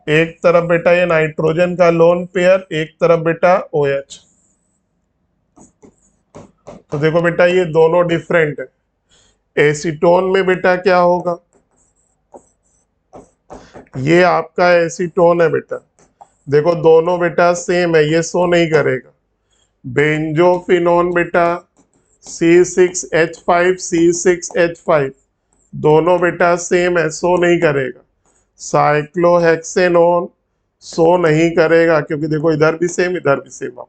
एक तरफ बेटा ये नाइट्रोजन का लोन पेयर, एक तरफ बेटा OH। तो देखो बेटा ये दोनों डिफरेंट है। एसीटोन में बेटा क्या होगा, ये आपका एसीटोन है बेटा, देखो दोनों बेटा सेम है, ये शो नहीं करेगा। बेंजोफिनोन बेटा C6H5 C6H5 दोनों बेटा सेम है, शो नहीं करेगा। साइक्लोहेक्सेनोन शो नहीं करेगा, क्योंकि देखो इधर भी सेम इधर भी सेम,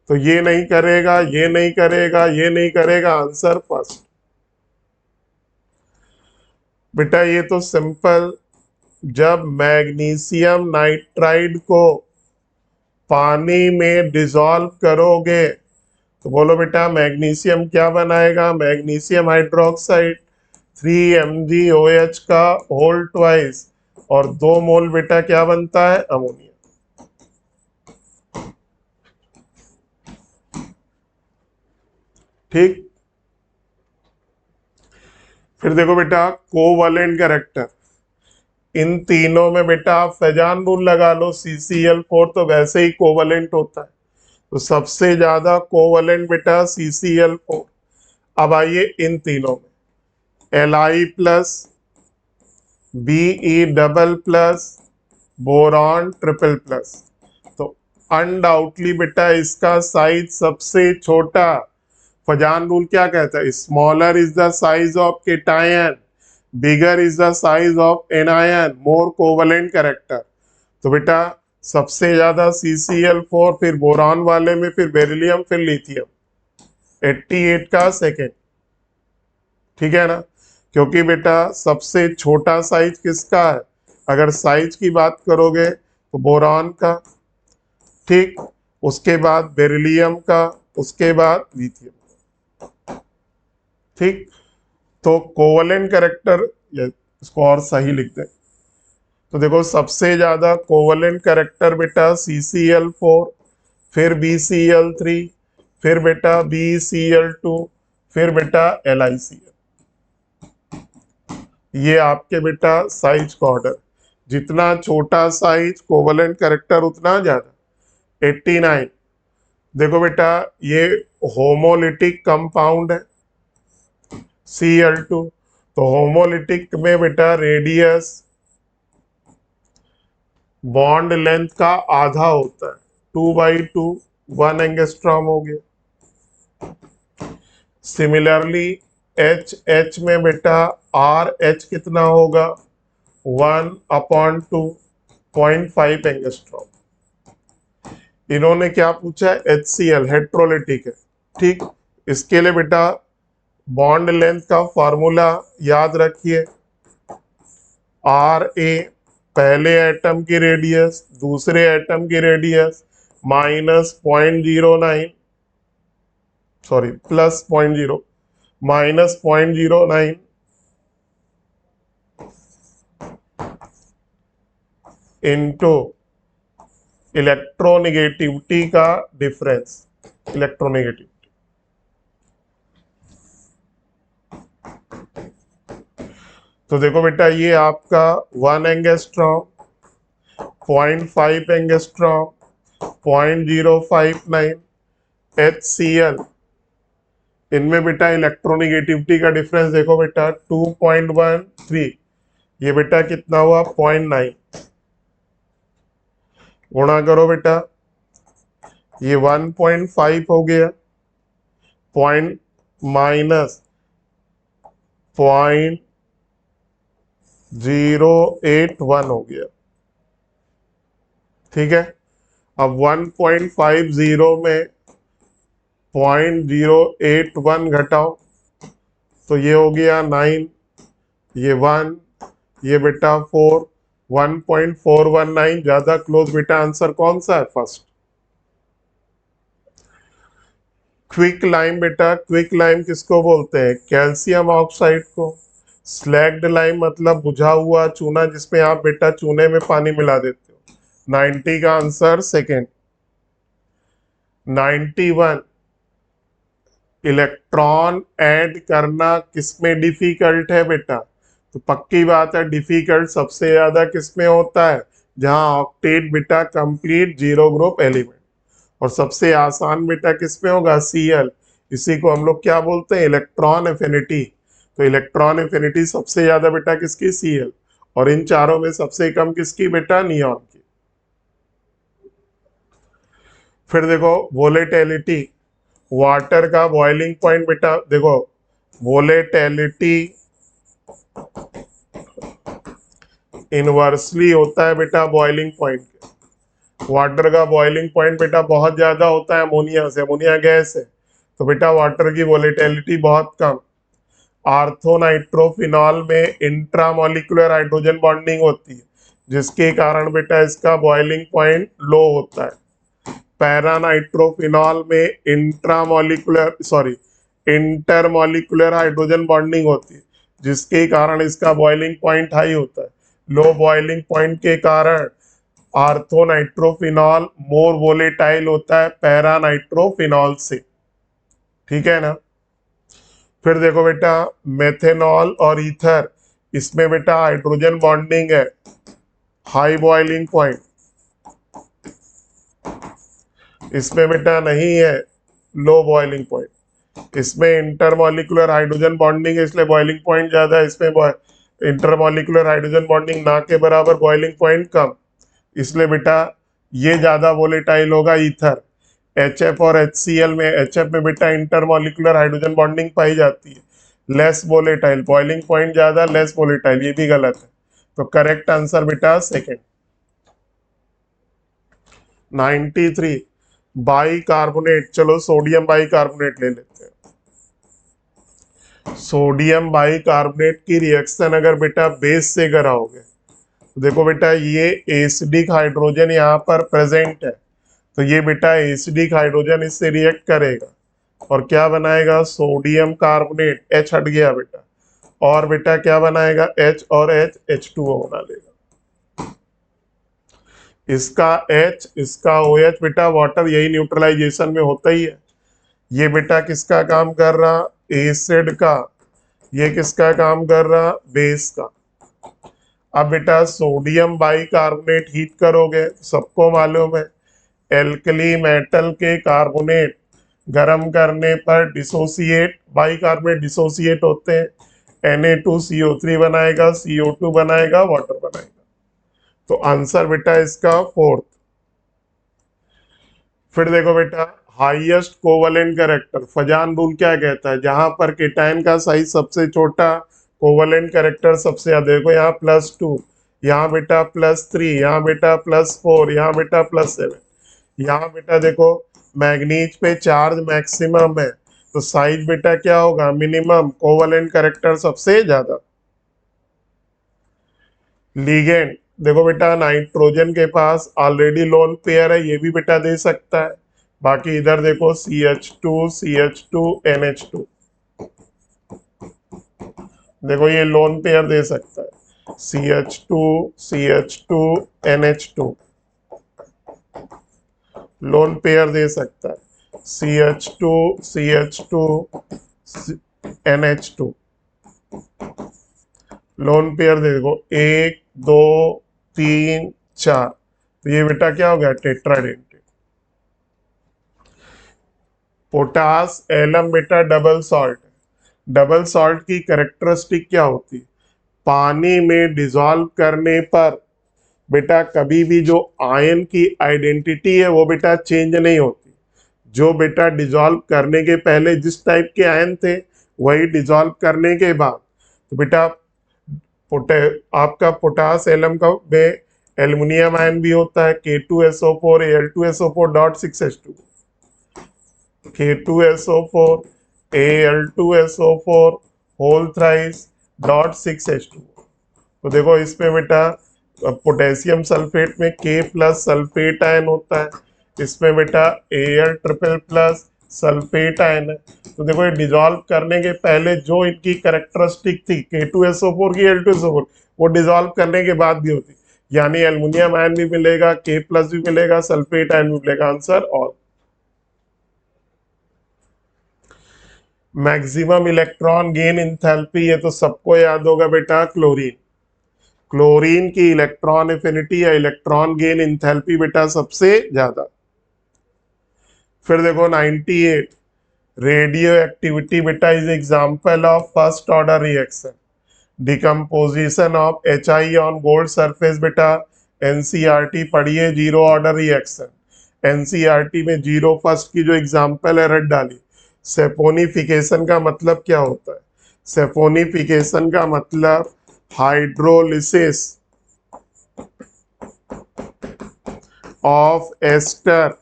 तो ये नहीं करेगा, ये नहीं करेगा, ये नहीं करेगा। आंसर फर्स्ट बेटा, ये तो सिंपल। जब मैग्नीशियम नाइट्राइड को पानी में डिसॉल्व करोगे तो बोलो बेटा मैग्नीशियम क्या बनाएगा, मैग्नीशियम हाइड्रोक्साइड 3MgOH का होल ट्वाइस, और 2 मोल बेटा क्या बनता है, अमोनिया। ठीक, फिर देखो बेटा कोवलेंट कैरेक्टर, इन तीनों में बेटा आप फैजान रूल लगा लो, CCl4 तो वैसे ही कोवलेंट होता है, तो सबसे ज्यादा कोवलेंट बेटा CCl4। अब आइए इन तीनों में Li plus Be double plus boron triple plus, तो अनडाउटली बेटा इसका साइज सबसे छोटा। फजान रूल क्या कहता है, smaller is the size of cation, bigger is the size of anion, more covalent character. तो बेटा सबसे ज्यादा CCl4, फिर बोरान वाले में फिर बेरिलियम, फिर लिथियम, 88 का सेकेंड। ठीक है ना, क्योंकि बेटा सबसे छोटा साइज किसका है, अगर साइज की बात करोगे तो बोरान का, ठीक, उसके बाद बेरिलियम का, उसके बाद लिथियम। ठीक, तो कोवलेंट कैरेक्टर, इसको और सही लिखते हैं, तो देखो सबसे ज्यादा कोवलेंट कैरेक्टर बेटा CCl4, फिर BCl3, फिर बेटा BCl2, फिर बेटा LiCl। ये आपके बेटा साइज का ऑर्डर, जितना छोटा साइज कोवलेंट कैरेक्टर उतना ज्यादा। 89 देखो बेटा ये होमोलिटिक कंपाउंड है Cl2, तो होमोलिटिक में बेटा रेडियस बॉन्ड लेंथ का आधा होता है, 2/2 1 एंगस्ट्रॉम हो गया। सिमिलरली H में बेटा RH कितना होगा, 1/2 0.5 एंगस्ट्रॉम। इन्होंने क्या पूछा है, HCl हेट्रोलिटिक है। ठीक, इसके लिए बेटा बॉन्ड लेंथ का फॉर्मूला याद रखिए, RA पहले एटम की रेडियस, दूसरे एटम की रेडियस -0.09, सॉरी +0 -0.09 इंटू इलेक्ट्रोनेगेटिविटी का डिफरेंस, इलेक्ट्रोनेगेटिविटी। तो देखो बेटा ये आपका 1 एंगस्ट्रॉम, 0.5 एंगस्ट्रॉम, 0.059 HCl इनमें बेटा इलेक्ट्रोनिगेटिविटी का डिफरेंस देखो बेटा 2.13, ये बेटा कितना हुआ 0.9, गुणा करो बेटा, ये 1.5 हो गया, पॉइंट माइनस 0.081 हो गया। ठीक है, अब 1.50 में 0.081 घटाओ तो ये हो गया 9, ये 1, ये बेटा 4, 1.419 ज्यादा क्लोज बेटा। आंसर कौन सा है? फर्स्ट। क्विक लाइम बेटा, क्विक लाइम किसको बोलते हैं? कैल्शियम ऑक्साइड को। स्लैग्ड लाइम मतलब बुझा हुआ चूना, जिसमें आप बेटा चूने में पानी मिला देते हो। 90 का आंसर सेकेंड। 91, इलेक्ट्रॉन ऐड करना किसमें डिफिकल्ट है बेटा? तो पक्की बात है, डिफिकल्ट सबसे ज्यादा किसमें होता है? जहां ऑक्टेट बेटा कंप्लीट जीरो ग्रुप एलिमेंट। और सबसे आसान बेटा किसमें होगा? Cl। इसी को हम लोग क्या बोलते हैं? Electron affinity. तो इलेक्ट्रॉन एफिनिटी सबसे ज्यादा बेटा किसकी? Cl। और इन चारों में सबसे कम किसकी बेटा? नियॉन की। फिर देखो वोलेटिलिटी, वाटर का बॉइलिंग पॉइंट बेटा देखो, वोलेटिलिटी इनवर्सली होता है बेटा बॉइलिंग पॉइंट के। वाटर का बॉइलिंग पॉइंट बेटा बहुत ज्यादा होता है अमोनिया से, अमोनिया गैस है, तो बेटा वाटर की वोलेटिलिटी बहुत कम। आर्थोनाइट्रोफिनॉल में इंट्रामोलिकुलर हाइड्रोजन बॉन्डिंग होती है, जिसके कारण बेटा इसका बॉइलिंग पॉइंट लो होता है। पैरानाइट्रोफिनॉल में इंटरमोलिकुलर हाइड्रोजन बॉन्डिंग होती है, जिसके कारण इसका बॉइलिंग पॉइंट हाई होता है। लो बॉइलिंग पॉइंट के कारण आर्थोनाइट्रोफिनॉल मोर वोलेटाइल होता है पैरानाइट्रोफिनॉल से। ठीक है ना? फिर देखो बेटा मेथेनॉल और ईथर, इसमें बेटा हाइड्रोजन बॉन्डिंग है, हाई बॉइलिंग पॉइंट। इसमें बेटा नहीं है, लो बॉइलिंग पॉइंट। इसमें इंटरमोलिकुलर हाइड्रोजन बॉन्डिंग है, इसलिए बॉइलिंग पॉइंट ज्यादा है। इसमें इंटरमोलिकुलर हाइड्रोजन बॉन्डिंग ना के बराबर, बॉइलिंग पॉइंट कम, इसलिए बेटा ये ज्यादा वोलेटाइल होगा ईथर। HF और HCl में, HF में बेटा इंटरमोलिकुलर हाइड्रोजन बॉन्डिंग पाई जाती है, लेस वोलेटाइल, बॉइलिंग पॉइंट ज्यादा, लेस वोलेटाइल, ये भी गलत है। तो करेक्ट आंसर बेटा सेकेंड। 93, बाइकार्बोनेट, चलो सोडियम बाइकार्बोनेट ले लेते हैं। सोडियम बाइकार्बोनेट की रिएक्शन अगर बेटा बेस से कराओगे, देखो बेटा ये एसिडिक हाइड्रोजन यहाँ पर प्रेजेंट है, तो ये बेटा एसिडिक हाइड्रोजन इससे रिएक्ट करेगा और क्या बनाएगा? सोडियम कार्बोनेट, H हट गया बेटा, और बेटा क्या बनाएगा? H और H H2O बना लेगा। इसका H, इसका OH बेटा वाटर, यही न्यूट्रलाइजेशन में होता ही है। ये बेटा किसका काम कर रहा? एसिड का। ये किसका काम कर रहा? बेस का। अब बेटा सोडियम बाइकार्बोनेट हीट करोगे, सबको मालूम है एल्कली मेटल के कार्बोनेट गर्म करने पर डिसोसिएट, बाइकार्बोनेट डिसोसिएट होते हैं, Na2CO3 बनाएगा, CO2 बनाएगा, वाटर बनाएगा। तो आंसर बेटा इसका फोर्थ। फिर देखो बेटा highest covalent character, Fazan rule क्या कहता है? जहां पर केटायन का साइज सबसे छोटा, कोवलेंट कैरेक्टर सबसे ज्यादा। देखो यहाँ +2, यहाँ बेटा +3, यहाँ बेटा +4, यहाँ बेटा +7। यहाँ बेटा देखो मैग्नीज पे चार्ज मैक्सिमम है, तो साइज बेटा क्या होगा? मिनिमम, कोवलेंट कैरेक्टर सबसे ज्यादा। लीगेंड, देखो बेटा नाइट्रोजन के पास ऑलरेडी लोन पेयर है, ये भी बेटा दे सकता है। बाकी इधर देखो CH2 CH2 NH2, देखो ये लोन पेयर दे सकता है, CH2 CH2 NH2 lone pair दे सकता है, CH2 CH2 NH2 lone pair देखो 1 2 3 4, तो ये बेटा क्या हो गया? टेट्राडेंटेट। पोटास एलम बेटा डबल सॉल्ट। डबल सॉल्ट की कैरेक्टरिस्टिक क्या होती है? पानी में डिसॉल्व करने पर बेटा कभी भी जो आयन की आइडेंटिटी है वो बेटा चेंज नहीं होती। जो बेटा डिसॉल्व करने के पहले जिस टाइप के आयन थे वही डिसॉल्व करने के बाद, तो बेटा आपका पोटास एलम का में एल्युमिनियम आयन भी होता है K2SO4 Al2SO4 dot 6H2, K2SO4 Al2SO4 whole thrice dot 6H2। तो देखो इसमें बेटा पोटेशियम सल्फेट में K प्लस सल्फेट आयन होता है, इसमें बेटा Al triple plus sulphate ion है। तो देखो ये डिसॉल्व करने के पहले जो इनकी कैरेक्टरिस्टिक थी K2SO4 की Al2SO4, वो डिसॉल्व करने के बाद भी होती, यानी एल्युमिनियम आयन भी मिलेगा, K प्लस भी मिलेगा, सल्फेट आयन भी मिलेगा। Answer all. Maximum electron gain enthalpy, ये तो सबको याद होगा बेटा, क्लोरीन। क्लोरीन की इलेक्ट्रॉन एफिनिटी या इलेक्ट्रॉन गेन इंथैल्पी बेटा सबसे ज्यादा। फिर देखो 98, रेडियो एक्टिविटी बेटा is example of first order reaction. Decomposition of HI on gold surface बेटा NCERT पढ़िए, जीरो ऑर्डर रिएक्शन। NCERT में जीरो फर्स्ट की जो एग्जांपल है रट डाली। सेपोनिफिकेशन का मतलब क्या होता है? सेपोनिफिकेशन का मतलब हाइड्रोलिसिस ऑफ एस्टर।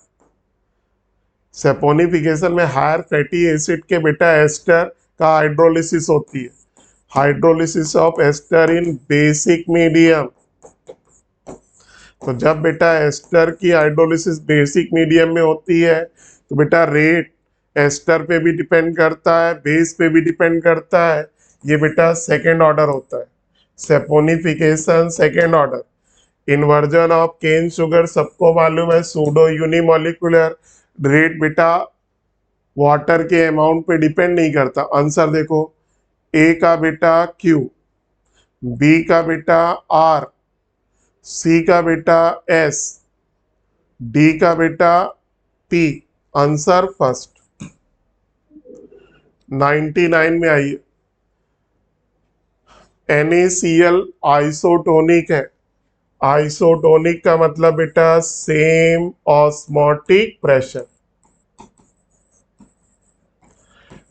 सेपोनिफिकेशन में हायर फैटी एसिड के बेटा एस्टर का हाइड्रोलिसिस होती है। Hydrolysis of ester in basic medium. तो जब बेटा एस्टर की हाइड्रोलिसिस बेसिक मीडियम में होती है तो बेटा रेट एस्टर पे भी डिपेंड करता है, बेस पे भी डिपेंड करता है। ये बेटा सेकेंड ऑर्डर होता है, saponification second order. Inversion of cane sugar सबको मालूम है, सूडो यूनिमोलिकुलर। रेट बेटा वाटर के अमाउंट पे डिपेंड नहीं करता। आंसर देखो, ए का बेटा Q, बी का बेटा R, सी का बेटा S, डी का बेटा P। Answer first. 99 में आइए, NaCl आइसोटोनिक है। आइसोटोनिक का मतलब बेटा सेम ऑस्मोटिक प्रेशर।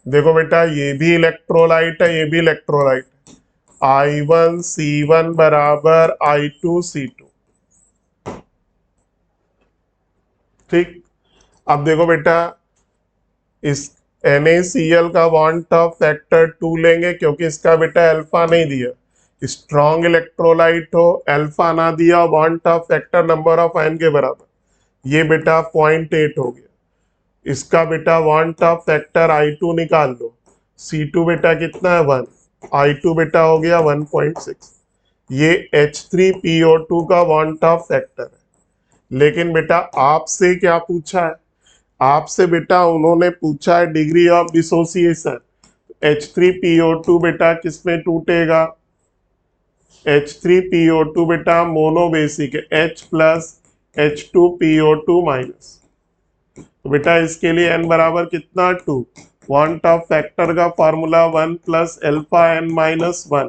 देखो बेटा ये भी इलेक्ट्रोलाइट है, ये भी इलेक्ट्रोलाइट है। I1C1 बराबर I2C2। ठीक, अब देखो बेटा इस NaCl का वांट ऑफ फैक्टर 2 लेंगे क्योंकि इसका बेटा अल्फा नहीं दिया। स्ट्रॉन्ग इलेक्ट्रोलाइट हो, अल्फा ना दिया, want of factor number of ion के बराबर, ये बेटा 0.8 हो गया। इसका बेटा वांट ऑफ फैक्टर I2 निकाल लो। C2 बेटा कितना है 1, I2 बेटा हो गया 1.6। ये H3PO2 का वांट ऑफ फैक्टर है। लेकिन बेटा आपसे क्या पूछा है? आपसे बेटा उन्होंने पूछा है डिग्री ऑफ डिसोसिएशन। H3PO2 बेटा किसमें टूटेगा? H3PO2 बेटा मोनोबेसिक है, H प्लस H2PO2 माइनस। तो बेटा इसके लिए n बराबर कितना 2। वांट ऑफ फैक्टर का formula 1 plus alpha n minus 1।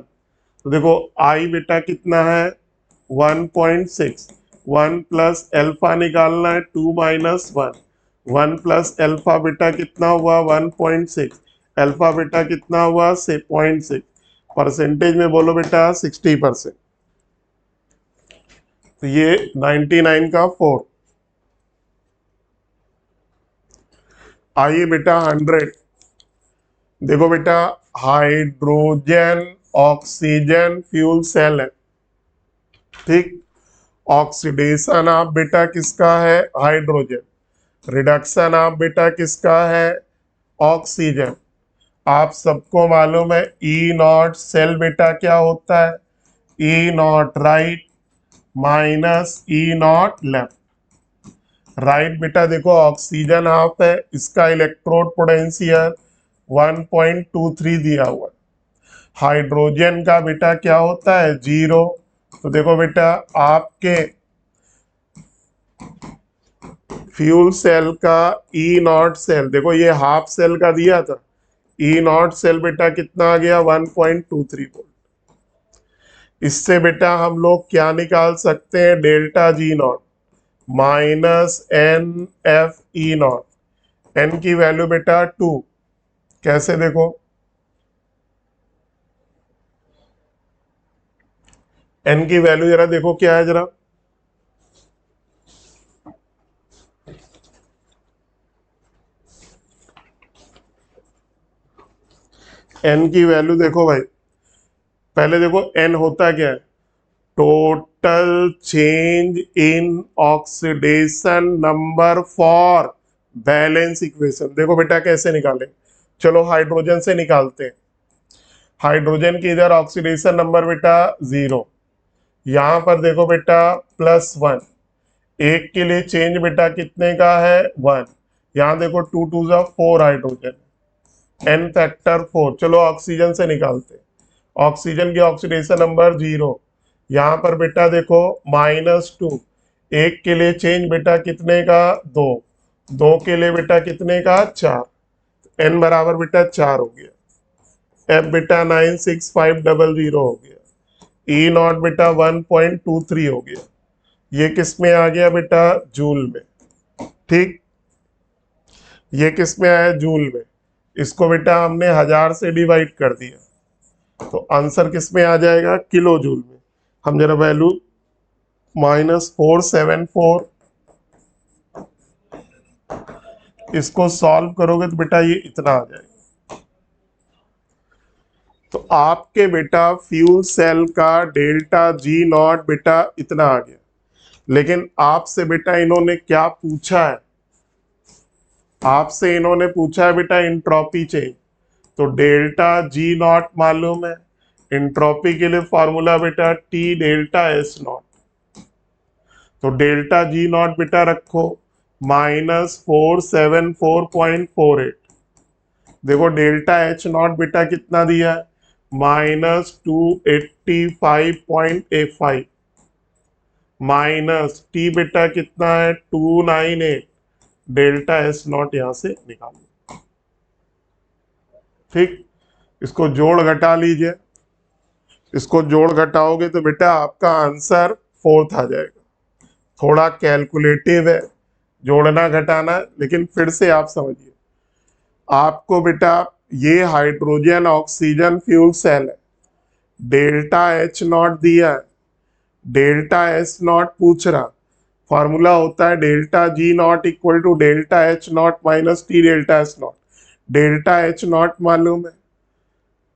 तो देखो I बेटा कितना है 1.6, 1 प्लस एल्फा निकालना है 2 माइनस 1, 1 प्लस एल्फा बेटा कितना हुआ 1.6, एल्फा बेटा कितना हुआ से 0.6। परसेंटेज में बोलो बेटा 60%। तो ये 99 का 4। आइए बेटा 100। देखो बेटा हाइड्रोजन ऑक्सीजन फ्यूल सेल है। ठीक, ऑक्सीडेशन आप बेटा किसका है? हाइड्रोजन। रिडक्शन आप बेटा किसका है? ऑक्सीजन। आप सबको मालूम है E0 सेल बेटा क्या होता है? E0 right minus E0 left. Right बेटा देखो ऑक्सीजन हाफ है, इसका इलेक्ट्रोड पोटेंशियल 1.23 दिया हुआ। हाइड्रोजन का बेटा क्या होता है? 0। तो देखो बेटा आपके फ्यूल सेल का ई नॉट सेल, देखो ये हाफ सेल का दिया था, ई नॉट सेल बेटा कितना आ गया 1.23 वोल्ट। इससे बेटा हम लोग क्या निकाल सकते हैं, delta G naught minus N F E naught. एन की वैल्यू बेटा 2, कैसे देखो, एन की वैल्यू जरा देखो क्या है जरा, एन की वैल्यू देखो भाई, पहले देखो एन होता क्या है, total change in oxidation number for balance equation. देखो बेटा कैसे निकालें, चलो हाइड्रोजन से निकालते हैं। हाइड्रोजन की इधर ऑक्सीडेशन नंबर बेटा 0, यहां पर देखो बेटा +1, एक के लिए चेंज बेटा कितने का है 1, यहाँ देखो 2 2 जा 4 हाइड्रोजन, एन फैक्टर 4। चलो ऑक्सीजन से निकालते हैं, ऑक्सीजन की ऑक्सीडेशन नंबर 0, यहाँ पर बेटा देखो -2, एक के लिए चेंज बेटा कितने का 2, दो के लिए बेटा कितने का 4, एन बराबर बेटा 4 हो गया, एफ बेटा 96500 हो गया, ई नॉट बेटा 1.23 हो गया। ये किस में आ गया बेटा, जूल में, ठीक, ये किस में आया, जूल में। इसको बेटा हमने 1000 से डिवाइड कर दिया, तो आंसर किस में आ जाएगा, किलो जूल में। हम जरा वैल्यू -474, इसको सॉल्व करोगे तो बेटा ये इतना आ जाएगा। तो आपके बेटा फ्यूल सेल का डेल्टा जी नॉट बेटा इतना आ गया। लेकिन आपसे बेटा इन्होंने क्या पूछा है, आपसे इन्होंने पूछा है बेटा इंट्रोपी चेंज, तो डेल्टा जी नॉट मालूम है, इंट्रोपी के लिए फॉर्मूला बेटा टी डेल्टा एस नॉट, तो डेल्टा जी नॉट बेटा रखो -474.48। देखो डेल्टा एच नॉट बेटा कितना दिया है, -285.85, माइनस टी बेटा कितना है 298, डेल्टा एस नॉट यहां से निकालो, ठीक। इसको जोड़ घटा लीजिए, इसको जोड़ घटाओगे तो बेटा आपका आंसर 4 आ जाएगा। थोड़ा कैलकुलेटिव है जोड़ना घटाना, लेकिन फिर से आप समझिए, आपको बेटा ये हाइड्रोजन ऑक्सीजन फ्यूल सेल है, डेल्टा एच नॉट दिया है, डेल्टा एस नॉट पूछ रहा, फॉर्मूला होता है delta G naught equal to delta H naught minus T delta S naught. Delta H naught मालूम है,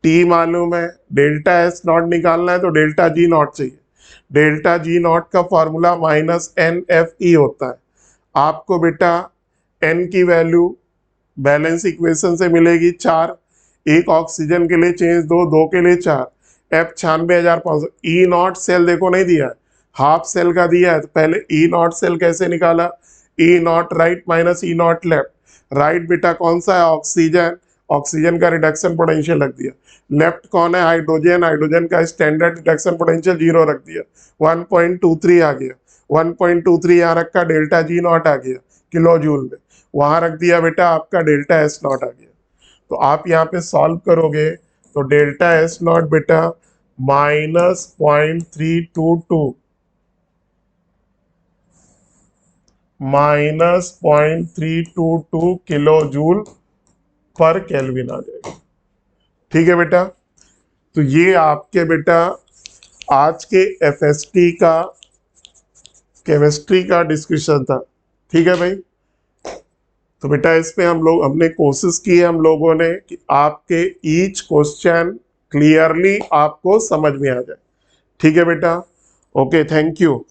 टी मालूम है, डेल्टा एस नॉट निकालना है तो डेल्टा जी नॉट चाहिए। डेल्टा जी नॉट का फॉर्मूला -NFE होता है। आपको बेटा एन की वैल्यू बैलेंस इक्वेशन से मिलेगी 4, एक ऑक्सीजन के लिए चेंज 2, 2 के लिए 4, एफ 96,500। ई नॉट सेल देखो नहीं दिया है, हाफ सेल का दिया है, तो पहले ई नॉट सेल कैसे निकाला, E naught right minus E naught left. Right बेटा कौन सा है, ऑक्सीजन, ऑक्सीजन का रिडक्शन पोटेंशियल रख दिया। लेफ्ट कौन है, हाइड्रोजन, हाइड्रोजन का स्टैंडर्ड रिडक्शन पोटेंशियल 0 रख दिया, 1.23 आ गया, 1.23 यहाँ रखा, डेल्टा जी नॉट आ गया किलो जूल में, वहां रख दिया बेटा आपका डेल्टा एस नॉट आ गया। तो आप यहाँ पे सॉल्व करोगे तो डेल्टा एस नॉट बेटा -0.322 -0.322 किलो जूल पर केल्विन आ जाएगा, ठीक है बेटा। तो ये आपके बेटा आज के एफएसटी का केमिस्ट्री का डिस्कशन था, ठीक है भाई। तो बेटा इसमें हमने कोशिश की है हम लोगों ने कि आपके ईच क्वेश्चन क्लियरली आपको समझ में आ जाए, ठीक है बेटा। Okay, thank you.